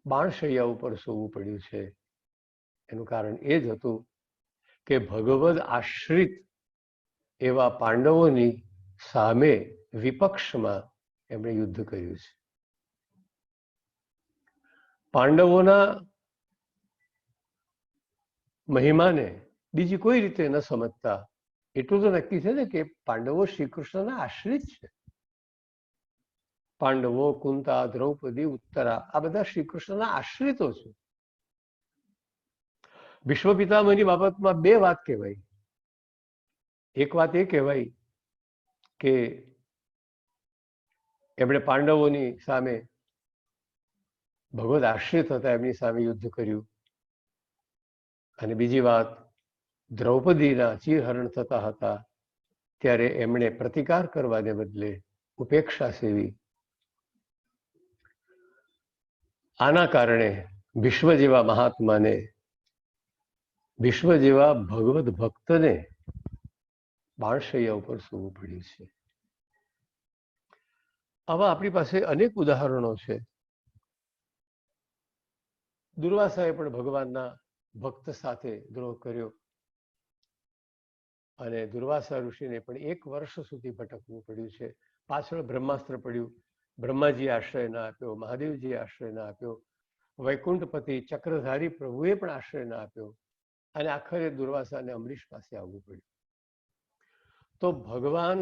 બાણશૈયા ઉપર સૂવું પડ્યું છે. એનું કારણ એ જ હતું કે ભગવદ આશ્રિત એવા પાંડવોની સામે વિપક્ષમાં એમણે યુદ્ધ કર્યું છે. પાંડવોના મહિમાને બીજી કોઈ રીતે ન સમજતા એટલું તો નક્કી છે ને કે પાંડવો શ્રી કૃષ્ણના આશ્રિત છે. પાંડવો, કુંતા, દ્રૌપદી, ઉત્તરા આ બધા શ્રી કૃષ્ણના આશ્રિતો છે. ભીષ્મ પિતામહની બાબતમાં બે વાત કહેવાય. એક વાત એ કહેવાય કે એમણે પાંડવોની સામે ભગવદ આશ્રિત હતા એમની સામે યુદ્ધ કર્યું. અને બીજી વાત, દ્રૌપદીના ચીરહરણ થતા હતા ત્યારે એમણે પ્રતિકાર કરવાને બદલે ઉપેક્ષા સેવી. આના કારણે ભીષ્મ જેવા મહાત્માને, ભીષ્મ જેવા ભગવદ ભક્તને બાણશૈયા ઉપર સૂવું પડ્યું છે. આવા આપણી પાસે અનેક ઉદાહરણો છે. દુર્વાસાએ પણ ભગવાનના ભક્ત સાથે દ્રોહ કર્યો અને દુર્વાસા ઋષિને પણ 1 વર્ષ સુધી ભટકવું પડ્યું છે. પાછળ બ્રહ્માસ્ત્ર પડ્યું. બ્રહ્માજીએ આશ્રય ના આપ્યો, મહાદેવજીએ આશ્રય ના આપ્યો, વૈકુંઠપતિ ચક્રધારી પ્રભુએ પણ આશ્રય ના આપ્યો અને આખરે દુર્વાસાને અમરીશ પાસે આવવું પડ્યું. તો ભગવાન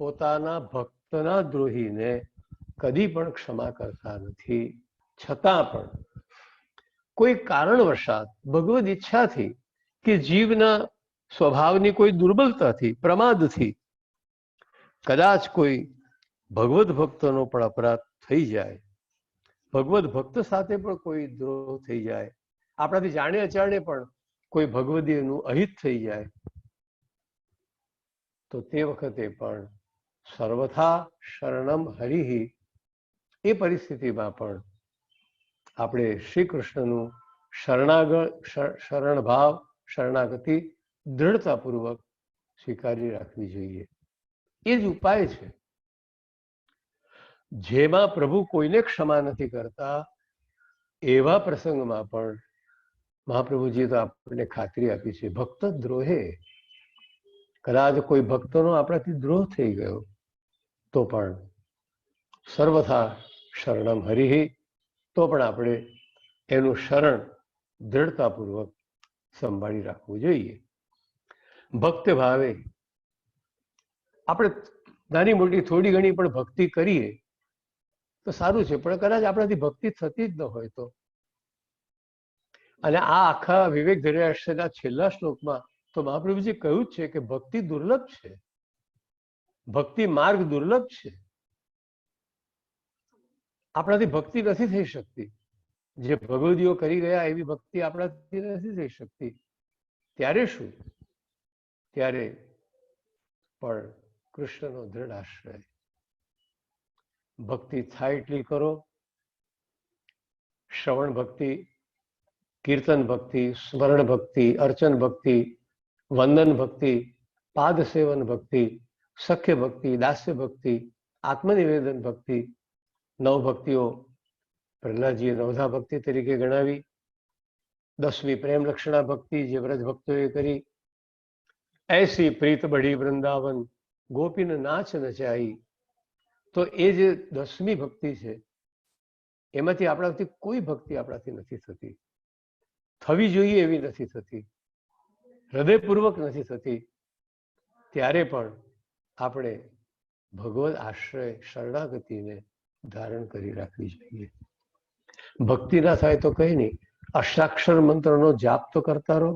પોતાના ભક્તના દ્રોહીને કદી પણ ક્ષમા કરતા નથી. છતાં પણ કોઈ કારણવશાત ભગવદ ઈચ્છાથી કે જીવના સ્વભાવની કોઈ દુર્બળતાથી, પ્રમાદથી કદાચ કોઈ ભગવદ ભક્તનો પણ અપરાધ થઈ જાય, ભગવદ ભક્ત સાથે પણ કોઈ દ્રોહ થઈ જાય, આપણાથી જાણે અજાણે પણ કોઈ ભગવદીયનું અહિત થઈ જાય, તો તે વખતે પણ સર્વથા શરણમ હરિહિ એ પરિસ્થિતિમાં પણ આપણે શ્રી કૃષ્ણનું શરણ ભાવ, શરણાગતિ દ્રઢતાપૂર્વક સ્વીકારી રાખવી જોઈએ. એ જ ઉપાય છે. જેમાં પ્રભુ કોઈને ક્ષમા નથી કરતા એવા પ્રસંગમાં પણ મહાપ્રભુજીએ તો આપણને ખાતરી આપી છે, ભક્ત દ્રોહે, કદાચ કોઈ ભક્તનો આપણાથી દ્રોહ થઈ ગયો તો પણ સર્વથા શરણમ હરિહિ, તો પણ આપણે એનું શરણ દ્રઢતાપૂર્વક સંભાળી રાખવું જોઈએ. ભક્ત ભાવે આપણે નાની મોટી થોડી ઘણી પણ ભક્તિ કરીએ તો સારું છે, પણ કદાચ આપણાથી ભક્તિ થતી જ ન હોય તો. અને આ આખા વિવેક ધૈર્યાશ્રયના છેલ્લા શ્લોકમાં તો મહાપ્રભુજી કહ્યું જ છે કે ભક્તિ દુર્લભ છે, ભક્તિ માર્ગ દુર્લભ છે. આપણાથી ભક્તિ નથી થઈ શકતી. જે ભગવદીઓ કરી ગયા એવી ભક્તિ આપણાથી નથી થઈ શકતી. ત્યારે શું? ત્યારે પણ કૃષ્ણનો દ્રઢ આશ્રય. ભક્તિ થાય એટલી કરો. શ્રવણ ભક્તિ, કીર્તન ભક્તિ, સ્મરણ ભક્તિ, અર્ચન ભક્તિ, વંદન ભક્તિ, પાદ સેવન ભક્તિ, સખ્ય ભક્તિ, દાસ્ય ભક્તિ, આત્મનિવેદન ભક્તિ, નવ ભક્તિઓ પ્રહલાદજીએ નવધા ભક્તિ તરીકે ગણાવી. 10મી પ્રેમ લક્ષણા ભક્તિ જે વ્રજ ભક્તોએ કરી. એસી પ્રીત બઢી વૃંદાવન ગોપીન નાચ નચાઈ. તો એ જે 10મી ભક્તિ છે એમાંથી આપણાથી કોઈ ભક્તિ આપણાથી નથી થતી, થવી જોઈએ એવી નથી થતી, હૃદયપૂર્વક નથી થતી. ત્યારે પણ આપણે ભગવદ આશ્રય શરણાગતિને ધારણ કરી રાખવી જોઈએ. ભક્તિ ના થાય તો કઈ નહીં, અષ્ટાક્ષર મંત્રનો જાપ તો કરતા રહો.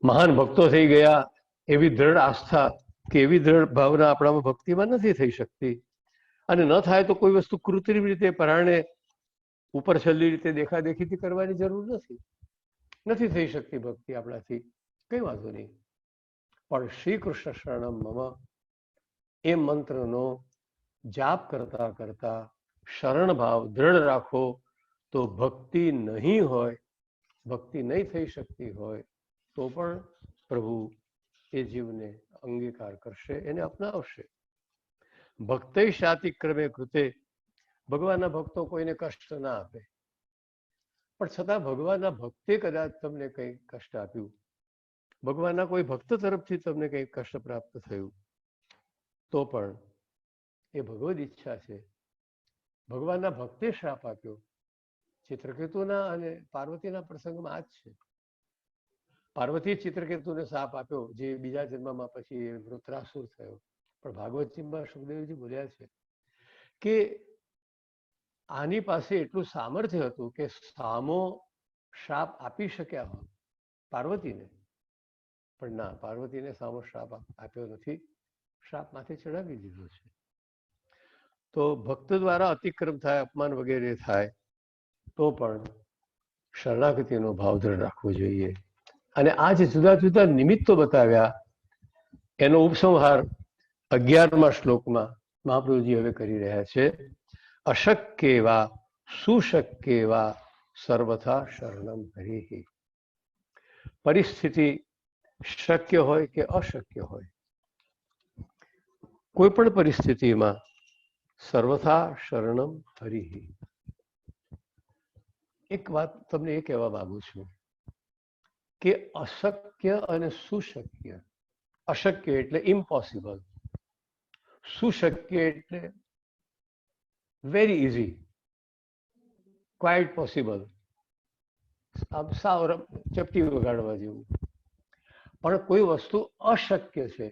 મહાન ભક્તો થઈ ગયા એવી દ્રઢ આસ્થા કે એવી દ્રઢ ભાવના આપણામાં ભક્તિમાં નથી થઈ શકતી. અને ન થાય તો કોઈ વસ્તુ કૃત્રિમ રીતે પરાણે ઉપર છેલ્લી રીતે દેખાદેખીથી કરવાની જરૂર નથી થઈ શકતી ભક્તિ આપણાથી, કઈ વાંધો નહીં. પણ શ્રી કૃષ્ણ શરણમ મમ એ મંત્રનો જાપ કરતા કરતા શરણ ભાવ દ્રઢ રાખો તો ભક્તિ નહીં હોય, ભક્તિ નહીં થઈ શકતી હોય તો પણ પ્રભુ એ જીવને અંગીકાર કરશે, એને અપનાવશે. ભક્તૈ શાતિક્રમે કૃતે ભગવાનના ભક્તો કોઈને કષ્ટ ના આપે, પણ છતાં ભગવાનના ભક્તે કદાચ તમને કંઈ કષ્ટ આપ્યું, ભગવાનના કોઈ ભક્ત તરફથી તમને કંઈ કષ્ટ પ્રાપ્ત થયું, તો પણ એ ભગવદ ઈચ્છા છે. ભગવાનના ભક્તે શ્રાપ આપ્યો. ચિત્રકેતુના અને પાર્વતીના પ્રસંગમાં આ જ છે. પાર્વતી ચિત્રકેતુને શાપ આપ્યો, જે બીજા જન્મમાં પછી વૃત્રાસુર થયો. પણ ભાગવતજીમાં સુખદેવજી બોલ્યા છે કે આની પાસે એટલું સામર્થ્ય હતું કે સામો શાપ આપી શક્યા હોત પાર્વતીને, પણ ના, પાર્વતીને સામો શ્રાપ આપ્યો નથી, શ્રાપ માથે ચડાવી દીધો છે. તો ભક્ત દ્વારા અતિક્રમ થાય, અપમાન વગેરે થાય, તો પણ શરણાગતિનો ભાવ દ્રઢ રાખવો જોઈએ. અને આ જે જુદા જુદા નિમિત્તો બતાવ્યા એનો ઉપસંહાર 11મા શ્લોકમાં મહાપ્રભુજી હવે કરી રહ્યા છે. અશક્ય વા સુશક્ય વા સર્વથા શરણમ હરિ. પરિસ્થિતિ શક્ય હોય કે અશક્ય હોય, કોઈ પણ પરિસ્થિતિમાં સર્વથા શરણમ હરિ. એક વાત તમને એ કહેવા માંગુ છું કે અશક્ય અને સુશક્ય, અશક્ય એટલે ઇમ્પોસિબલ, સુશક્ય એટલે વેરી ઇઝી, ક્વાઇટ પોસિબલ, આમ સાવ ચપટી વગાડવા જેવું. પણ કોઈ વસ્તુ અશક્ય છે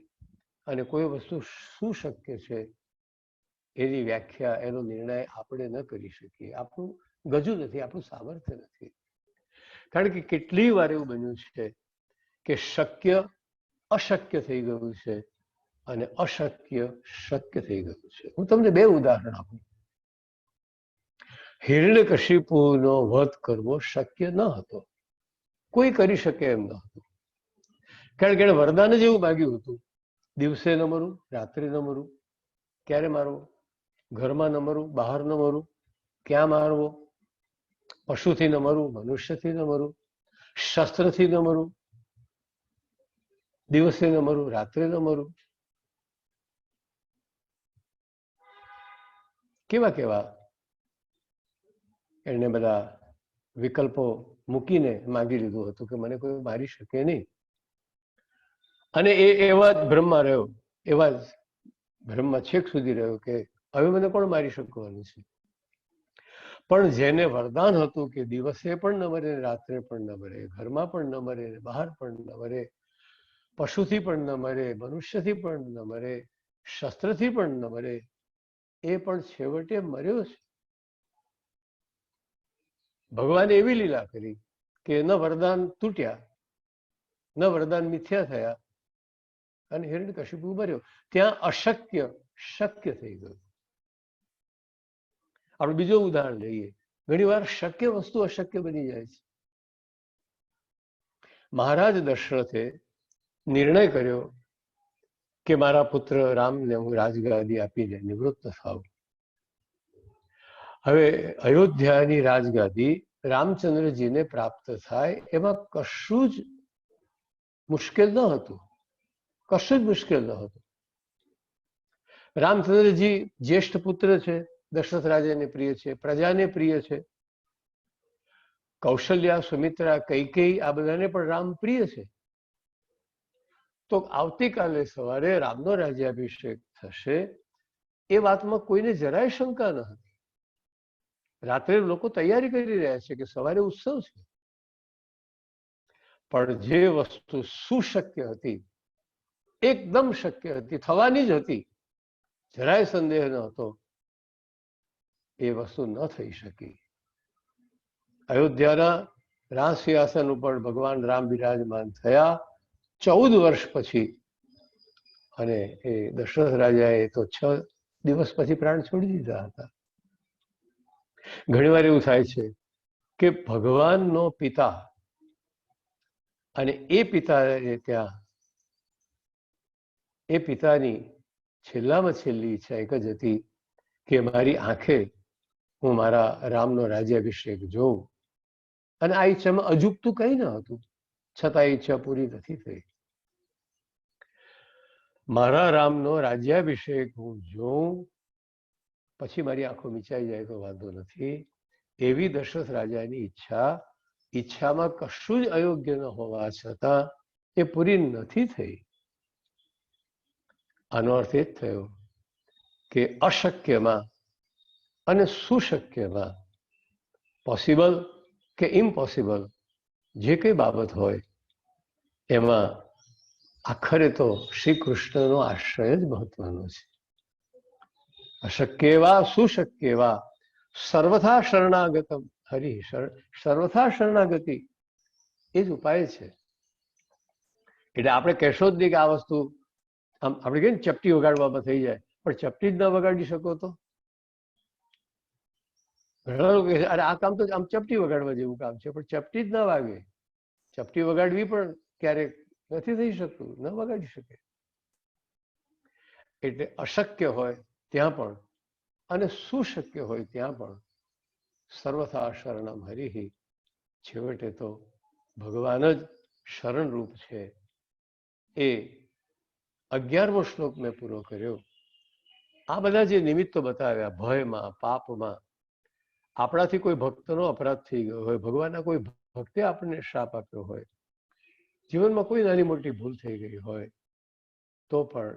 અને કોઈ વસ્તુ સુશક્ય છે, એની વ્યાખ્યા, એનો નિર્ણય આપણે ન કરી શકીએ. આપણું ગજુ નથી, આપણું સામર્થ્ય નથી. કારણ કે કેટલી વાર એવું બન્યું છે કે શક્ય અશક્ય થઈ ગયું છે અને અશક્ય શક્ય થઈ ગયું છે. હું તમને બે ઉદાહરણ આપું. હિરણ્યકશિપુનો વધ કરવો શક્ય ન હતો, કોઈ કરી શકે એમ ન હતું. કારણ કે એણે વરદાન જ એવું માગ્યું હતું, દિવસે ન મરું, રાત્રે ન મરું. ક્યારે મારવો? ઘરમાં ન મરું, બહાર ન મરું. ક્યાં મારવો? પશુથી ન મરું, મનુષ્યથી ન મરું, શસ્ત્રથી ન મરું, દિવસે ન મરું, રાત્રે ન મરું. કેવા કેવા એને બધા વિકલ્પો મૂકીને માંગી લીધું હતું કે મને કોઈ મારી શકે નહીં. અને એ એવા જ બ્રહ્મા રહ્યો, એવા જ બ્રહ્મા છેક સુધી રહ્યો કે હવે મને કોણ મારી શકવાનું છે. પણ જેને વરદાન હતું કે દિવસે પણ ન મરે, રાત્રે પણ ન મરે, ઘરમાં પણ ન મરે, બહાર પણ ન મરે, પશુથી પણ ન મરે, મનુષ્યથી પણ ન મરે, શસ્ત્રથી પણ ન મરે, એ પણ છેવટે મર્યો છે. ભગવાને એવી લીલા કરી કે ન વરદાન તૂટ્યા, ન વરદાન મિથ્યા થયા અને હિરણ્યકશિપુ મર્યો. ત્યાં અશક્ય શક્ય થઈ ગયું. આપણે બીજું ઉદાહરણ લઈએ. ઘણી વાર શક્ય વસ્તુ અશક્ય બની જાય છે. મહારાજ દશરથે નિર્ણય કર્યો કે મારા પુત્ર રામને હું રાજગાદી આપીને નિવૃત્ત થાવ. હવે અયોધ્યાની રાજગાદી રામચંદ્રજીને પ્રાપ્ત થાય એમાં કશું જ મુશ્કેલ ન હતું, કશું જ મુશ્કેલ ન હતું. રામચંદ્રજી જ્યેષ્ઠ પુત્ર છે, દશરથ રાજાને પ્રિય છે, પ્રજાને પ્રિય છે. કૌશલ્યા, સુમિત્રા, કૈકેયી આ બધાને પણ રામ પ્રિય છે. તો આવતીકાલે સવારે રામનો રાજ્યાભિષેક થશે એ વાતમાં કોઈને જરાય શંકા ન હતી. રાત્રે લોકો તૈયારી કરી રહ્યા છે કે સવારે ઉત્સવ છે. પણ જે વસ્તુ સુશક્ય હતી, એકદમ શક્ય હતી, થવાની જ હતી, જરાય સંદેહ ન હતો, એ વસ્તુ ન થઈ શકી. અયોધ્યાના રાજ સિંહાસન ઉપર ભગવાન રામ બિરાજમાન થયા 14 વર્ષ પછી, અને એ દશરથ રાજાએ તો 6 દિવસ પછી પ્રાણ છોડી દીધા હતા. ઘણીવાર એવું થાય છે કે ભગવાનનો પિતા અને એ પિતા ત્યાં એ પિતાની છેલ્લામાં છેલ્લી ઈચ્છા એક જ હતી કે મારી આંખે હું મારા રામનો રાજ્યાભિષેક જોઉં. અને આ ઈચ્છામાં અજુગતું કંઈ ન હતું, છતાં ઈચ્છા પૂરી નથી થઈ. મારા રામનો રાજ્યાભિષેક હું જોઉં, પછી મારી આંખો મીચાઈ જાય તો વાંધો નથી. એવી દશરથ રાજાની ઈચ્છામાં કશું જ અયોગ્ય ન હોવા છતાં એ પૂરી નથી થઈ. આનો અર્થ એ જ થયો કે અશક્યમાં અને સુશક્યમાં, પોસિબલ કે ઇમ્પોસિબલ જે કઈ બાબત હોય એમાં આખરે તો શ્રી કૃષ્ણનો આશ્રય જ મહત્વનો છે. અશક્યવા સુશક્યવા સર્વથા શરણાગતમ હરિ. સર્વથા શરણાગતિ એ જ ઉપાય છે. એટલે આપણે કહેશો જ નહીં કે આ વસ્તુ આમ આપણે કહીએ ને ચપટી વગાડવામાં થઈ જાય, પણ ચપટી જ ના વગાડી શકો તો ઘણા લોકો કહે અરે આ કામ તો આમ ચપટી વગાડવા જેવું કામ છે, પણ ચપટી જ ના વાગે. ચપટી વગાડવી પણ ક્યારેક નથી થઈ શકતું, ન વગાડી શકે. એટલે અશક્ય હોય ત્યાં પણ અને સુશક્ય હોય ત્યાં પણ સર્વથા શરણમ હરિ. છેવટે તો ભગવાન જ શરણરૂપ છે. એ 11મો શ્લોક મેં પૂરો કર્યો. આ બધા જે નિમિત્તો બતાવ્યા, ભયમાં, પાપમાં, આપણાથી કોઈ ભક્તનો અપરાધ થઈ ગયો હોય, ભગવાનના કોઈ ભક્તે આપણને શાપ આપ્યો હોય, જીવનમાં કોઈ નાની મોટી ભૂલ થઈ ગઈ હોય, તો પણ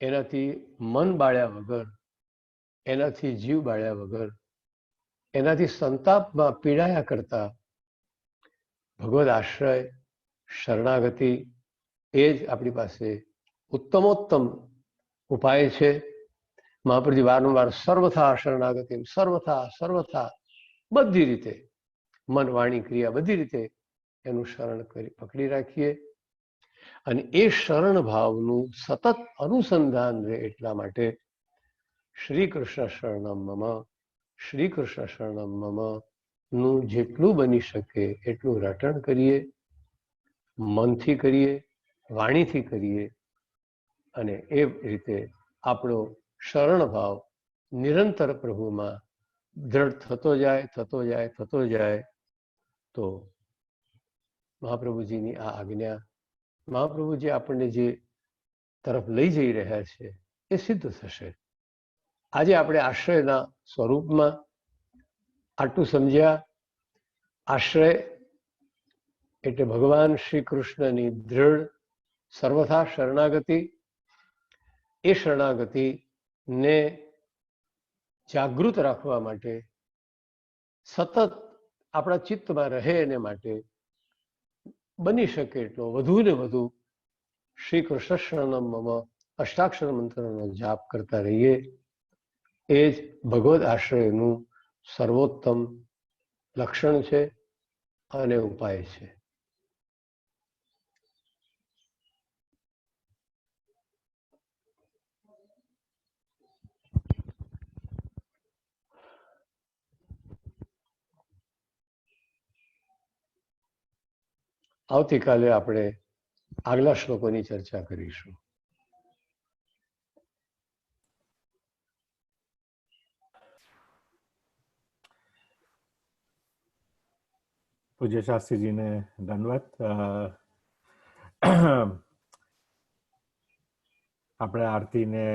એનાથી મન બાળ્યા વગર, એનાથી જીવ બાળ્યા વગર, એનાથી સંતાપમાં પીડાયા કરતા ભગવદ આશ્રય, શરણાગતિ એ જ આપણી પાસે ઉત્તમોત્તમ ઉપાય છે. મહાપ્રભુજી વારંવાર સર્વથા શરણાગતિ, સર્વથા સર્વથા બધી રીતે, મન વાણી ક્રિયા બધી રીતે એનું શરણ પકડી રાખીએ. અને એ શરણ ભાવનું સતત અનુસંધાન રહે એટલા માટે શ્રી કૃષ્ણ શરણમ મમ, શ્રી કૃષ્ણ શરણમ મમ નું જેટલું બની શકે એટલું રટણ કરીએ, મનથી કરીએ, વાણીથી કરીએ, અને એ રીતે આપણો શરણ ભાવ નિરંતર પ્રભુમાં દ્રઢ થતો જાય, થતો જાય, થતો જાય, તો મહાપ્રભુજીની આ આજ્ઞા, મહાપ્રભુજી આપણને જે તરફ લઈ જઈ રહ્યા છે એ સિદ્ધ થશે. આજે આપણે આશ્રયના સ્વરૂપમાં આટલું સમજ્યા. આશ્રય એટલે ભગવાન શ્રી કૃષ્ણની દ્રઢ સર્વથા શરણાગતિ. એ શરણાગતિને જાગૃત રાખવા માટે, સતત આપણા ચિત્તમાં રહે એને માટે બની શકે એટલો વધુ ને વધુ શ્રી કૃષ્ણ શરણમ મમ અષ્ટાક્ષર મંત્રનો જાપ કરતા રહીએ. એ જ ભગવદ આશ્રયનું સર્વોત્તમ લક્ષણ છે અને ઉપાય છે. આવતીકાલે આપણે આગલા શ્લોકોની ચર્ચા કરીશું. પૂજ્ય શાસ્ત્રીજીને ધન્યવાદ. આપણે આરતીને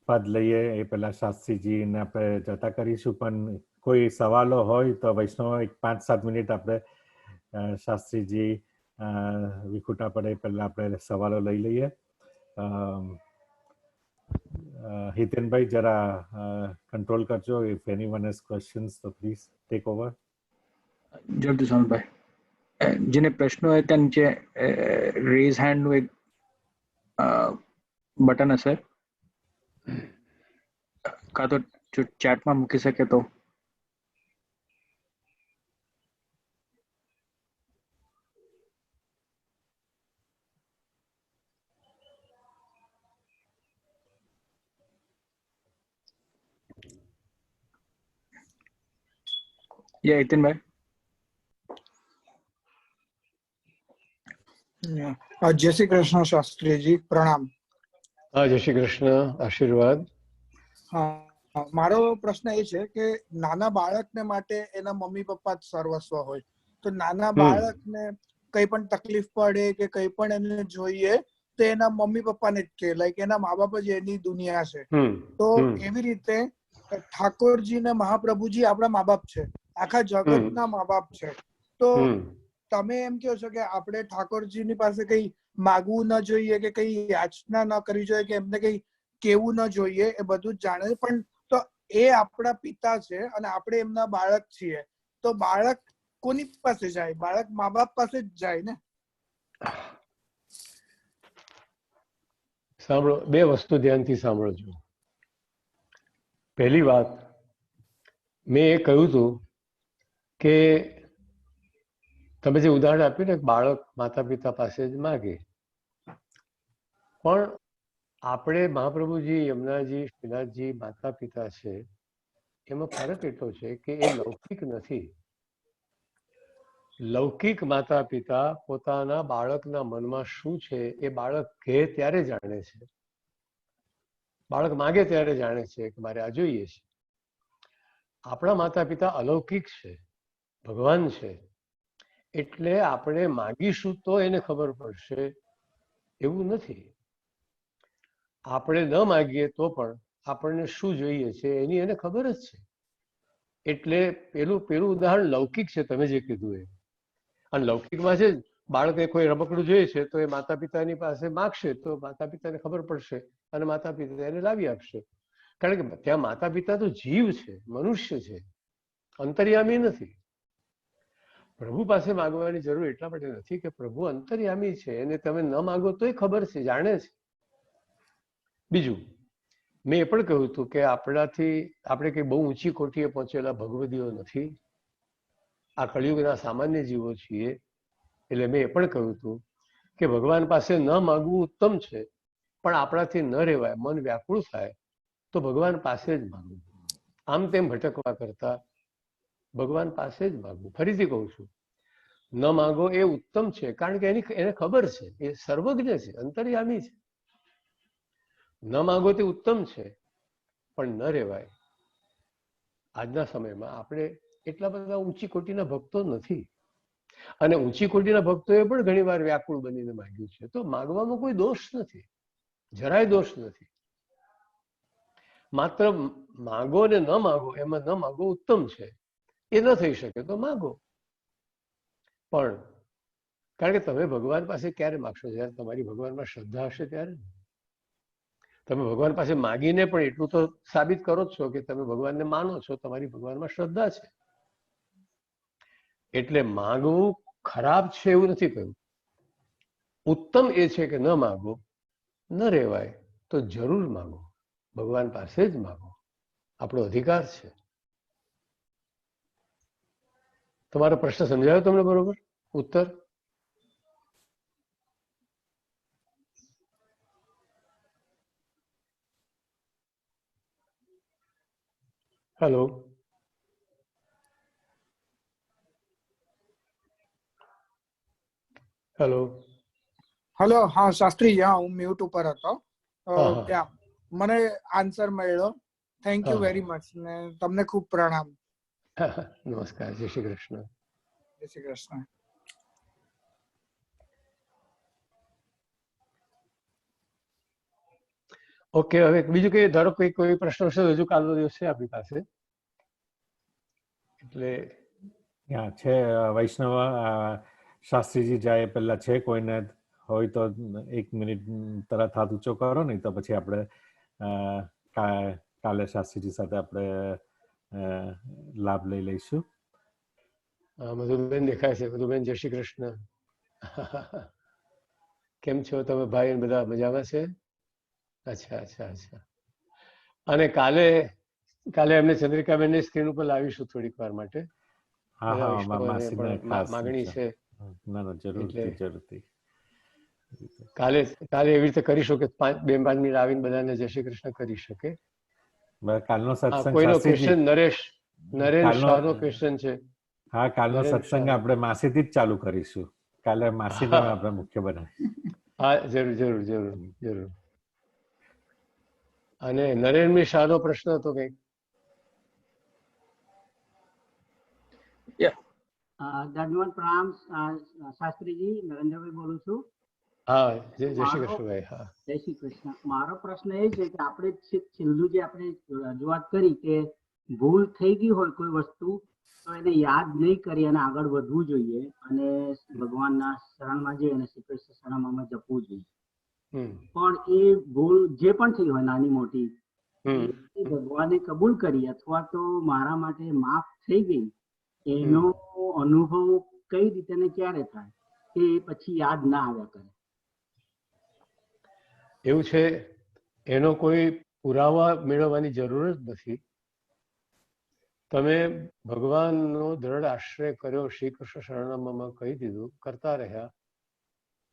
પદ લઈએ એ પહેલા શાસ્ત્રીજીને આપણે ચર્ચા કરીશું, પણ કોઈ સવાલો હોય તો વૈષ્ણવ 5-7 મિનિટ આપણે શાસ્ત્રીજી વિખુટા પડે પહેલા આપણે સવાલો લઈ લઈએ. હિતેનભાઈ જરા કંટ્રોલ કરજો. ઇફ એનીવન હેઝ ક્વેશ્ચન્સ તો પ્લીઝ ટેક ઓવર. જરૂરથી સોનલભાઈ, જેને પ્રશ્નો હોય ત્યાં નીચે રેઝ હેન્ડનું એક બટન હશે, કાં તો ચેટમાં મૂકી શકે તો. હિતેનભાઈ. જય શ્રી કૃષ્ણ શાસ્ત્રીજી, પ્રણામ. હા, જય શ્રી કૃષ્ણ, આશીર્વાદ. મારો પ્રશ્ન એ છે કે નાના બાળકને માટે એના મમ્મી પપ્પા જ સર્વસ્વ હોય, તો નાના બાળકને કઈ પણ તકલીફ પડે કે કઈ પણ એને જોઈએ તો એના મમ્મી પપ્પાને જ કે, લાઈક એના મા બાપ જ એની દુનિયા છે. તો એવી રીતે ઠાકોરજી ને મહાપ્રભુજી આપણા મા બાપ છે, આખા જગતના મા બાપ છે. તો તમે એમ કહો છો કે આપણે ઠાકોરજીની પાસે કઈ માગવું ન જોઈએ કે કઈ યાચના ન કરવી જોઈએ કે એમને કઈ કેવું ન જોઈએ, એ બધું જ જાણે. પણ તો એ આપણા પિતા છે અને આપણે એમના બાળક છીએ, તો બાળક કોની પાસે જાય? બાળક મા બાપ પાસે જ જાય ને. સાંભળો, બે વસ્તુ ધ્યાનથી સાંભળજો. પહેલી વાત, મેં એ કહ્યું હતું કે તમે જે ઉદાહરણ આપ્યું ને, બાળક માતા પિતા પાસે જ માગે, પણ આપણે મહાપ્રભુજી, યમુનાજી, શ્રીનાથજી માતા પિતા છે, એમાં ફરક એટલો છે કે એ લૌકિક નથી. લૌકિક માતા પિતા પોતાના બાળકના મનમાં શું છે એ બાળક કહે ત્યારે જાણે છે, બાળક માગે ત્યારે જાણે છે કે મારે આ જોઈએ છે. આપણા માતા પિતા અલૌકિક છે, ભગવાન છે, એટલે આપણે માગીશું તો એને ખબર પડશે એવું નથી. આપણે ન માગીએ તો પણ આપણને શું જોઈએ છે એની એને ખબર જ છે. એટલે પેલું ઉદાહરણ લૌકિક છે, તમે જે કીધું એ. અને લૌકિકમાં છે, બાળકે કોઈ રમકડું જોઈએ છે તો એ માતા પિતાની પાસે માગશે તો માતા પિતાને ખબર પડશે અને માતા પિતા એને લાવી આપશે. કારણ કે ત્યાં માતા પિતા તો જીવ છે, મનુષ્ય છે, અંતર્યામી નથી. પ્રભુ પાસે માગવાની જરૂર એટલા માટે નથી કે પ્રભુ અંતર્યામી છે, એને તમે ન માગો તોય ખબર છે, જાણે છે. બીજું, મેં એ પણ કહ્યું હતું કે આપણે કઈ બહુ ઊંચી કોઠીએ પહોંચેલા ભગવદીઓ નથી, આ કળિયુગના સામાન્ય જીવો છીએ. એટલે મેં એ પણ કહ્યું હતું કે ભગવાન પાસે ન માગવું ઉત્તમ છે, પણ આપણાથી ન રહેવાય, મન વ્યાકુળ થાય તો ભગવાન પાસે જ માગવું. આમ તેમ ભટકવા કરતા ભગવાન પાસે જ માગવું. ફરીથી કહું છું, ન માગો એ ઉત્તમ છે, કારણ કે એને ખબર છે, એ સર્વજ્ઞ છે, અંતર્યામી છે. ન માગો તે ઉત્તમ છે, પણ ન રહેવાય. આજના સમયમાં આપણે એટલા બધા ઊંચી કોટીના ભક્તો નથી, અને ઊંચી કોટીના ભક્તોએ પણ ઘણી વાર વ્યાકુળ બનીને માગ્યું છે. તો માગવામાં કોઈ દોષ નથી, જરાય દોષ નથી. માત્ર માગો ને ન માગો, એમાં ન માગો ઉત્તમ છે. એ ન થઈ શકે તો માગો, પણ કારણ કે તમે ભગવાન પાસે ક્યારે માગશો? જયારે તમારી ભગવાનમાં શ્રદ્ધા હશે ત્યારે. તમે ભગવાન પાસે માગીને પણ એટલું તો સાબિત કરો જ છો કે તમે ભગવાનને માનો છો, તમારી ભગવાનમાં શ્રદ્ધા છે. એટલે માગવું ખરાબ છે એવું નથી કહ્યું. ઉત્તમ એ છે કે ન માગો, ન રહેવાય તો જરૂર માગો, ભગવાન પાસે જ માગો, આપણો અધિકાર છે. તમારો પ્રશ્ન સમજાયો તમને બરોબર? ઉત્તર? Hello, hello. હલો, હા શાસ્ત્રીજી, હા હું મ્યુટ ઉપર હતો. હા. મને આન્સર મળ્યો. થેન્ક યુ હા. વેરી મચ, ને તમને ખૂબ પ્રણામ. નમસ્કાર, જય શ્રી કૃષ્ણ. જય શ્રી કૃષ્ણ. ઓકે, હવે બીજું કઈ ધારો કોઈ પ્રશ્ન હશે હજુ કાલનો દિવસ છે આપણી પાસે. એટલે છે વૈષ્ણવ શાસ્ત્રીજી જાય પહેલા છે કોઈને હોય તો 1 મિનિટ તરત હાથ ઊંચો કરો, નહીં તો પછી આપણે કાલે શાસ્ત્રીજી સાથે આપણે લાભ લઈ લઈશું. મધુબેન દેખાય છે. મધુબેન, જય શ્રી કૃષ્ણ. કેમ છો તમે ભાઈ? બધા મજામાં છે? અચ્છા. અને કાલે એમને ચંદ્રિકાબેનની સ્ક્રીન ઉપર લાવીશું થોડીક વાર માટે. હા, માસીને ખાસ માગણી છે. ના, જરૂરથી. કાલે એવી રીતે કરીશું કે 2-5 મિનિટ આવીને બધાને જય શ્રી કૃષ્ણ કરી શકે. કાલનો સત્સંગ કોઈનો ક્વેશ્ચન નરેન શાહનો ક્વેશ્ચન છે. હા, કાલનો સત્સંગ આપણે માસીથી જ ચાલુ કરીશું. કાલે માસીને આપણે મુખ્ય બનાવી. હા, જરૂર. અને નરેનભાઈ શાહનો પ્રશ્ન હતો કંઈક. દંડવત પ્રણામ શાસ્ત્રીજી, નરેન્દ્રભાઈ બોલું છું. હા, જય શ્રી મારો કૃષ્ણભાઈ. હા, જય શ્રી કૃષ્ણ. મારો પ્રશ્ન એ છે કે આપણે છેલ્લું જે આપણે રજૂઆત કરી કે ભૂલ થઈ ગઈ હોય કોઈ વસ્તુ તો એને યાદ નહીં કરી અને આગળ વધવું જોઈએ અને ભગવાનના શરણમાં જઈ અને શ્રી કૃષ્ણ શરણમાં જપવું જોઈએ. પણ એ ભૂલ જે પણ થઈ હોય નાની મોટી એ ભગવાને કબૂલ કરી અથવા તો મારા માટે માફ થઈ ગઈ, એનો અનુભવ કઈ રીતે ને ક્યારે થાય કે પછી યાદ ના આવ્યા કરે? એવું છે, એનો કોઈ પુરાવા મેળવવાની જરૂર જ નથી. તમે ભગવાનનો દ્રઢ આશ્રય કર્યો, શ્રી કૃષ્ણ શરણમાં કહી દીધું, કરતા રહ્યા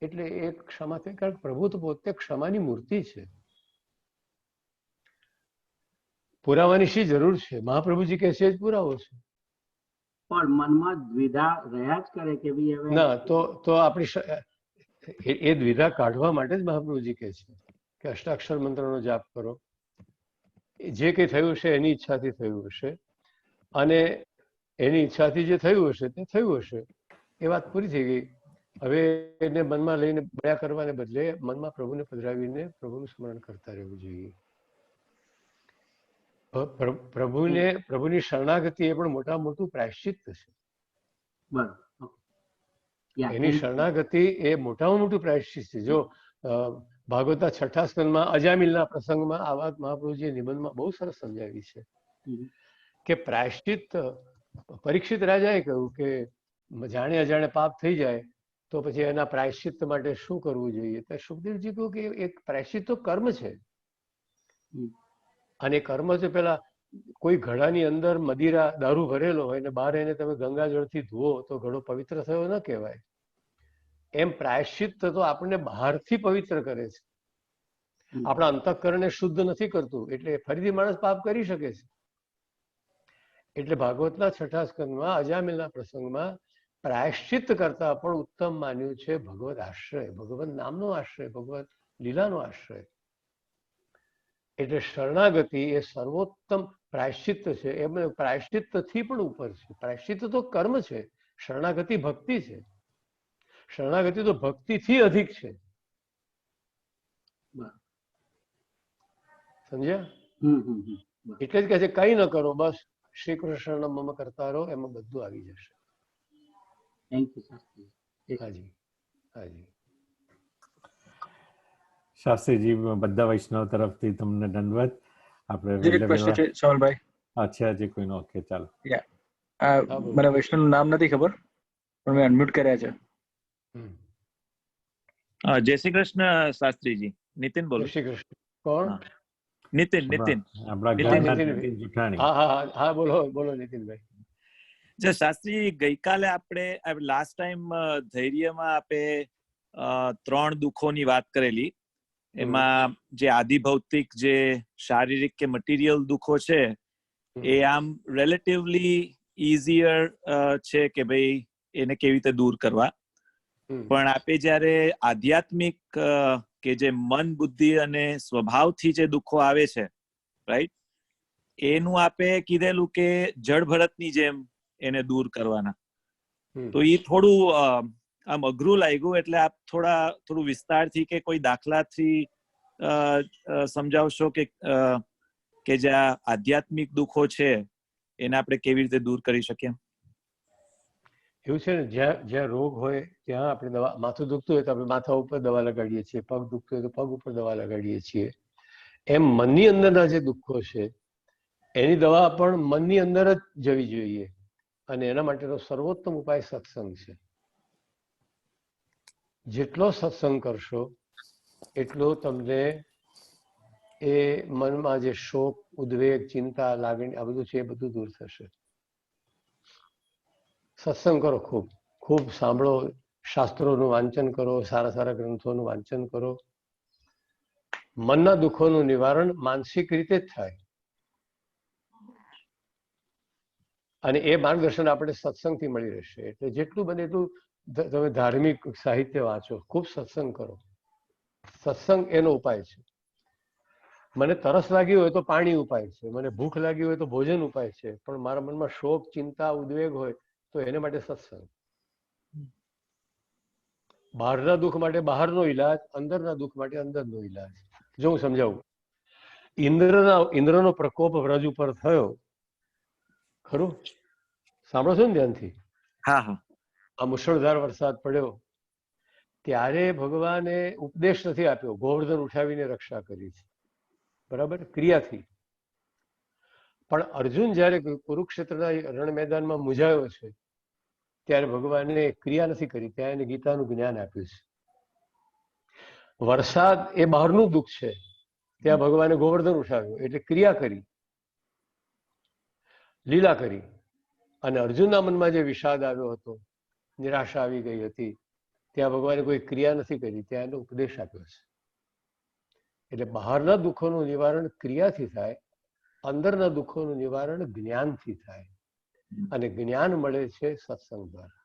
એટલે એ ક્ષમા થઈ. કારણ કે પ્રભુ તો પોતે ક્ષમાની મૂર્તિ છે. પુરાવાની શી જરૂર છે? મહાપ્રભુજી કહે છે જ પુરાવો છે. પણ મનમાં દ્વિધા રહ્યા જ કરે કે ભાઈ હવે ના, તો આપણી એ દ્વિધા કાઢવા માટે જ મહાપ્રભુજી કહે છે કે અષ્ટાક્ષર મંત્રનો જાપ કરો. જે કંઈ થયું હશે એની ઈચ્છાથી થયું હશે અને એની ઈચ્છાથી જે થયું હશે તે થયું હશે. એ વાત પૂરી થઈ ગઈ. હવે એને મનમાં લઈને બળ્યા કરવાને બદલે મનમાં પ્રભુને પધરાવીને પ્રભુનું સ્મરણ કરતા રહેવું જોઈએ. પ્રભુની શરણાગતિ એ પણ મોટામાં મોટું પ્રાયશ્ચિત છે. એની શરણાગતિ એ મોટામાં મોટું પ્રાયશ્ચિત છે. જો ભાગવતના 6ઠા સ્કંદમાં અજામિલના પ્રસંગમાં આ વાત મહાપ્રભુજીએ નિબંધમાં બહુ સરસ સમજાવી છે કે પ્રાયશ્ચિત, પરીક્ષિત રાજાએ કહ્યું કે જાણે અજાણે પાપ થઈ જાય તો પછી એના પ્રાયશ્ચિત માટે શું કરવું જોઈએ? તો સુખદેવજી કહ્યું કે એક પ્રાયશ્ચિત તો કર્મ છે અને કર્મ છે. પેલા કોઈ ઘડાની અંદર મદિરા દારૂ ભરેલો હોય ને બહાર એને તમે ગંગાજળથી ધુઓ તો ઘડો પવિત્ર થયો ન કહેવાય. એમ પ્રાયશ્ચિત તો આપણને બહારથી પવિત્ર કરે છે, આપણા અંતઃકરણને શુદ્ધ નથી કરતું. એટલે ફરીથી માણસ પાપ કરી શકે છે. એટલે ભાગવતના 6ઠા સ્કંદમાં અજામિલના પ્રસંગમાં પ્રાયશ્ચિત કરતા પણ ઉત્તમ માન્યું છે ભગવત આશ્રય, ભગવત નામનો આશ્રય, ભગવત લીલાનો આશ્રય. એટલે શરણાગતિ એ સર્વોત્તમ પ્રાયશ્ચિત છે. એમ પ્રાયશ્ચિતથી પણ ઉપર છે. પ્રાયશ્ચિત તો કર્મ છે, શરણાગતિ ભક્તિ છે. શરણાગતિ તો ભક્તિથી અધિક છે. સમજ્યા? એટલે જ કહે છે કઈ ન કરો, બસ શ્રી કૃષ્ણ મમ કરતા રહો, એમાં બધું આવી જશે. હાજી, હાજી. શાસ્ત્રીજી, બધા વૈષ્ણવ તરફથી તમને દંડવત. એક પ્રશ્ન છે સમલભાઈ. અચ્છા, હજી કોઈનો? ઓકે, ચાલો. મને વૈષ્ણવનું નામ નથી ખબર પણ મેં અનમ્યુટ કર્યા છે. જય શ્રી કૃષ્ણ શાસ્ત્રીજી. નીતિન બોલો. શ્રી કૃષ્ણ. કોણ? નીતિન. હા, બોલો નીતિનભાઈ. શાસ્ત્રી, ગઈકાલે આપણે લાસ્ટ ટાઈમ ધૈર્યમાં આપણે 3 દુઃખોની વાત કરેલી. એમાં જે આધિભૌતિક, જે શારીરિક કે મટીરિયલ દુઃખો છે એ આમ રિલેટિવલી ઇઝીયર છે કે ભાઈ એને કેવી રીતે દૂર કરવા. પણ આપણે જયારે આધ્યાત્મિક કે જે મન, બુદ્ધિ અને સ્વભાવથી જે દુઃખો આવે છે, રાઈટ, એનું આપે કીધેલું કે જળ ભરતની જેમ એને દૂર કરવાના. તો એ થોડું આમ અઘરું લાગ્યું. એટલે આપ થોડું વિસ્તારથી કે કોઈ દાખલાથી સમજાવશો કે જે આધ્યાત્મિક દુઃખો છે એને આપણે કેવી રીતે દૂર કરી શકીએ? એવું છે ને, જ્યાં રોગ હોય ત્યાં આપણે દવા, માથું દુખતું હોય તો આપણે માથા ઉપર દવા લગાડીએ છીએ, પગ દુખતું હોય તો પગ ઉપર દવા લગાડીએ છીએ. એમ મનની અંદરના જે દુઃખો છે એની દવા પણ મનની અંદર જ જવી જોઈએ. અને એના માટેનો સર્વોત્તમ ઉપાય સત્સંગ છે. જેટલો સત્સંગ કરશો એટલો તમને એ મનમાં જે શોક, ઉદ્વેગ, ચિંતા, લાગણી આ બધું છે એ બધું દૂર થશે. સત્સંગ કરો, ખૂબ ખૂબ સાંભળો, શાસ્ત્રોનું વાંચન કરો, સારા સારા ગ્રંથોનું વાંચન કરો. મનના દુઃખોનું નિવારણ માનસિક રીતે જ થાય. અને એ માર્ગદર્શન આપણે સત્સંગથી મળી રહેશે. એટલે જેટલું બને એટલું તમે ધાર્મિક સાહિત્ય વાંચો, ખૂબ સત્સંગ કરો. સત્સંગ એનો ઉપાય છે. મને તરસ લાગી હોય તો પાણી ઉપાય છે, મને ભૂખ લાગી હોય તો ભોજન ઉપાય છે, પણ મારા મનમાં શોક, ચિંતા, ઉદ્વેગ હોય તો એને માટે સત્સંગ. બહારના દુઃખ માટે બહારનો ઈલાજ, અંદરના દુઃખ માટે અંદરનો ઈલાજ. જો હું સમજાવું, ઇન્દ્રનો પ્રકોપ વ્રજ ઉપર થયો, ખરું? સાંભળો છો ને ધ્યાનથી? હા હા આ મુશળધાર વરસાદ પડ્યો ત્યારે ભગવાને ઉપદેશ નથી આપ્યો, ગોવર્ધન ઉઠાવીને રક્ષા કરી છે, બરાબર, ક્રિયાથી. પણ અર્જુન જયારે કુરુક્ષેત્રના રણ મેદાનમાં મૂંઝાયો છે ત્યારે ભગવાને ક્રિયા નથી કરી, ત્યાં એને ગીતાનું જ્ઞાન આપ્યું છે. વરસાદ એ બહારનું દુઃખ છે, ત્યાં ભગવાને ગોવર્ધન ઉઠાવ્યો એટલે ક્રિયા કરી, લીલા કરી. અને અર્જુનના મનમાં જે વિષાદ આવ્યો હતો, નિરાશા આવી ગઈ હતી, ત્યાં ભગવાને કોઈ ક્રિયા નથી કરી, ત્યાં એનો ઉપદેશ આપ્યો છે. એટલે બહારના દુઃખોનું નિવારણ ક્રિયાથી થાય, અંદરના દુઃખોનું નિવારણ જ્ઞાનથી થાય. અને જ્ઞાન મળે છે સત્સંગ દ્વારા.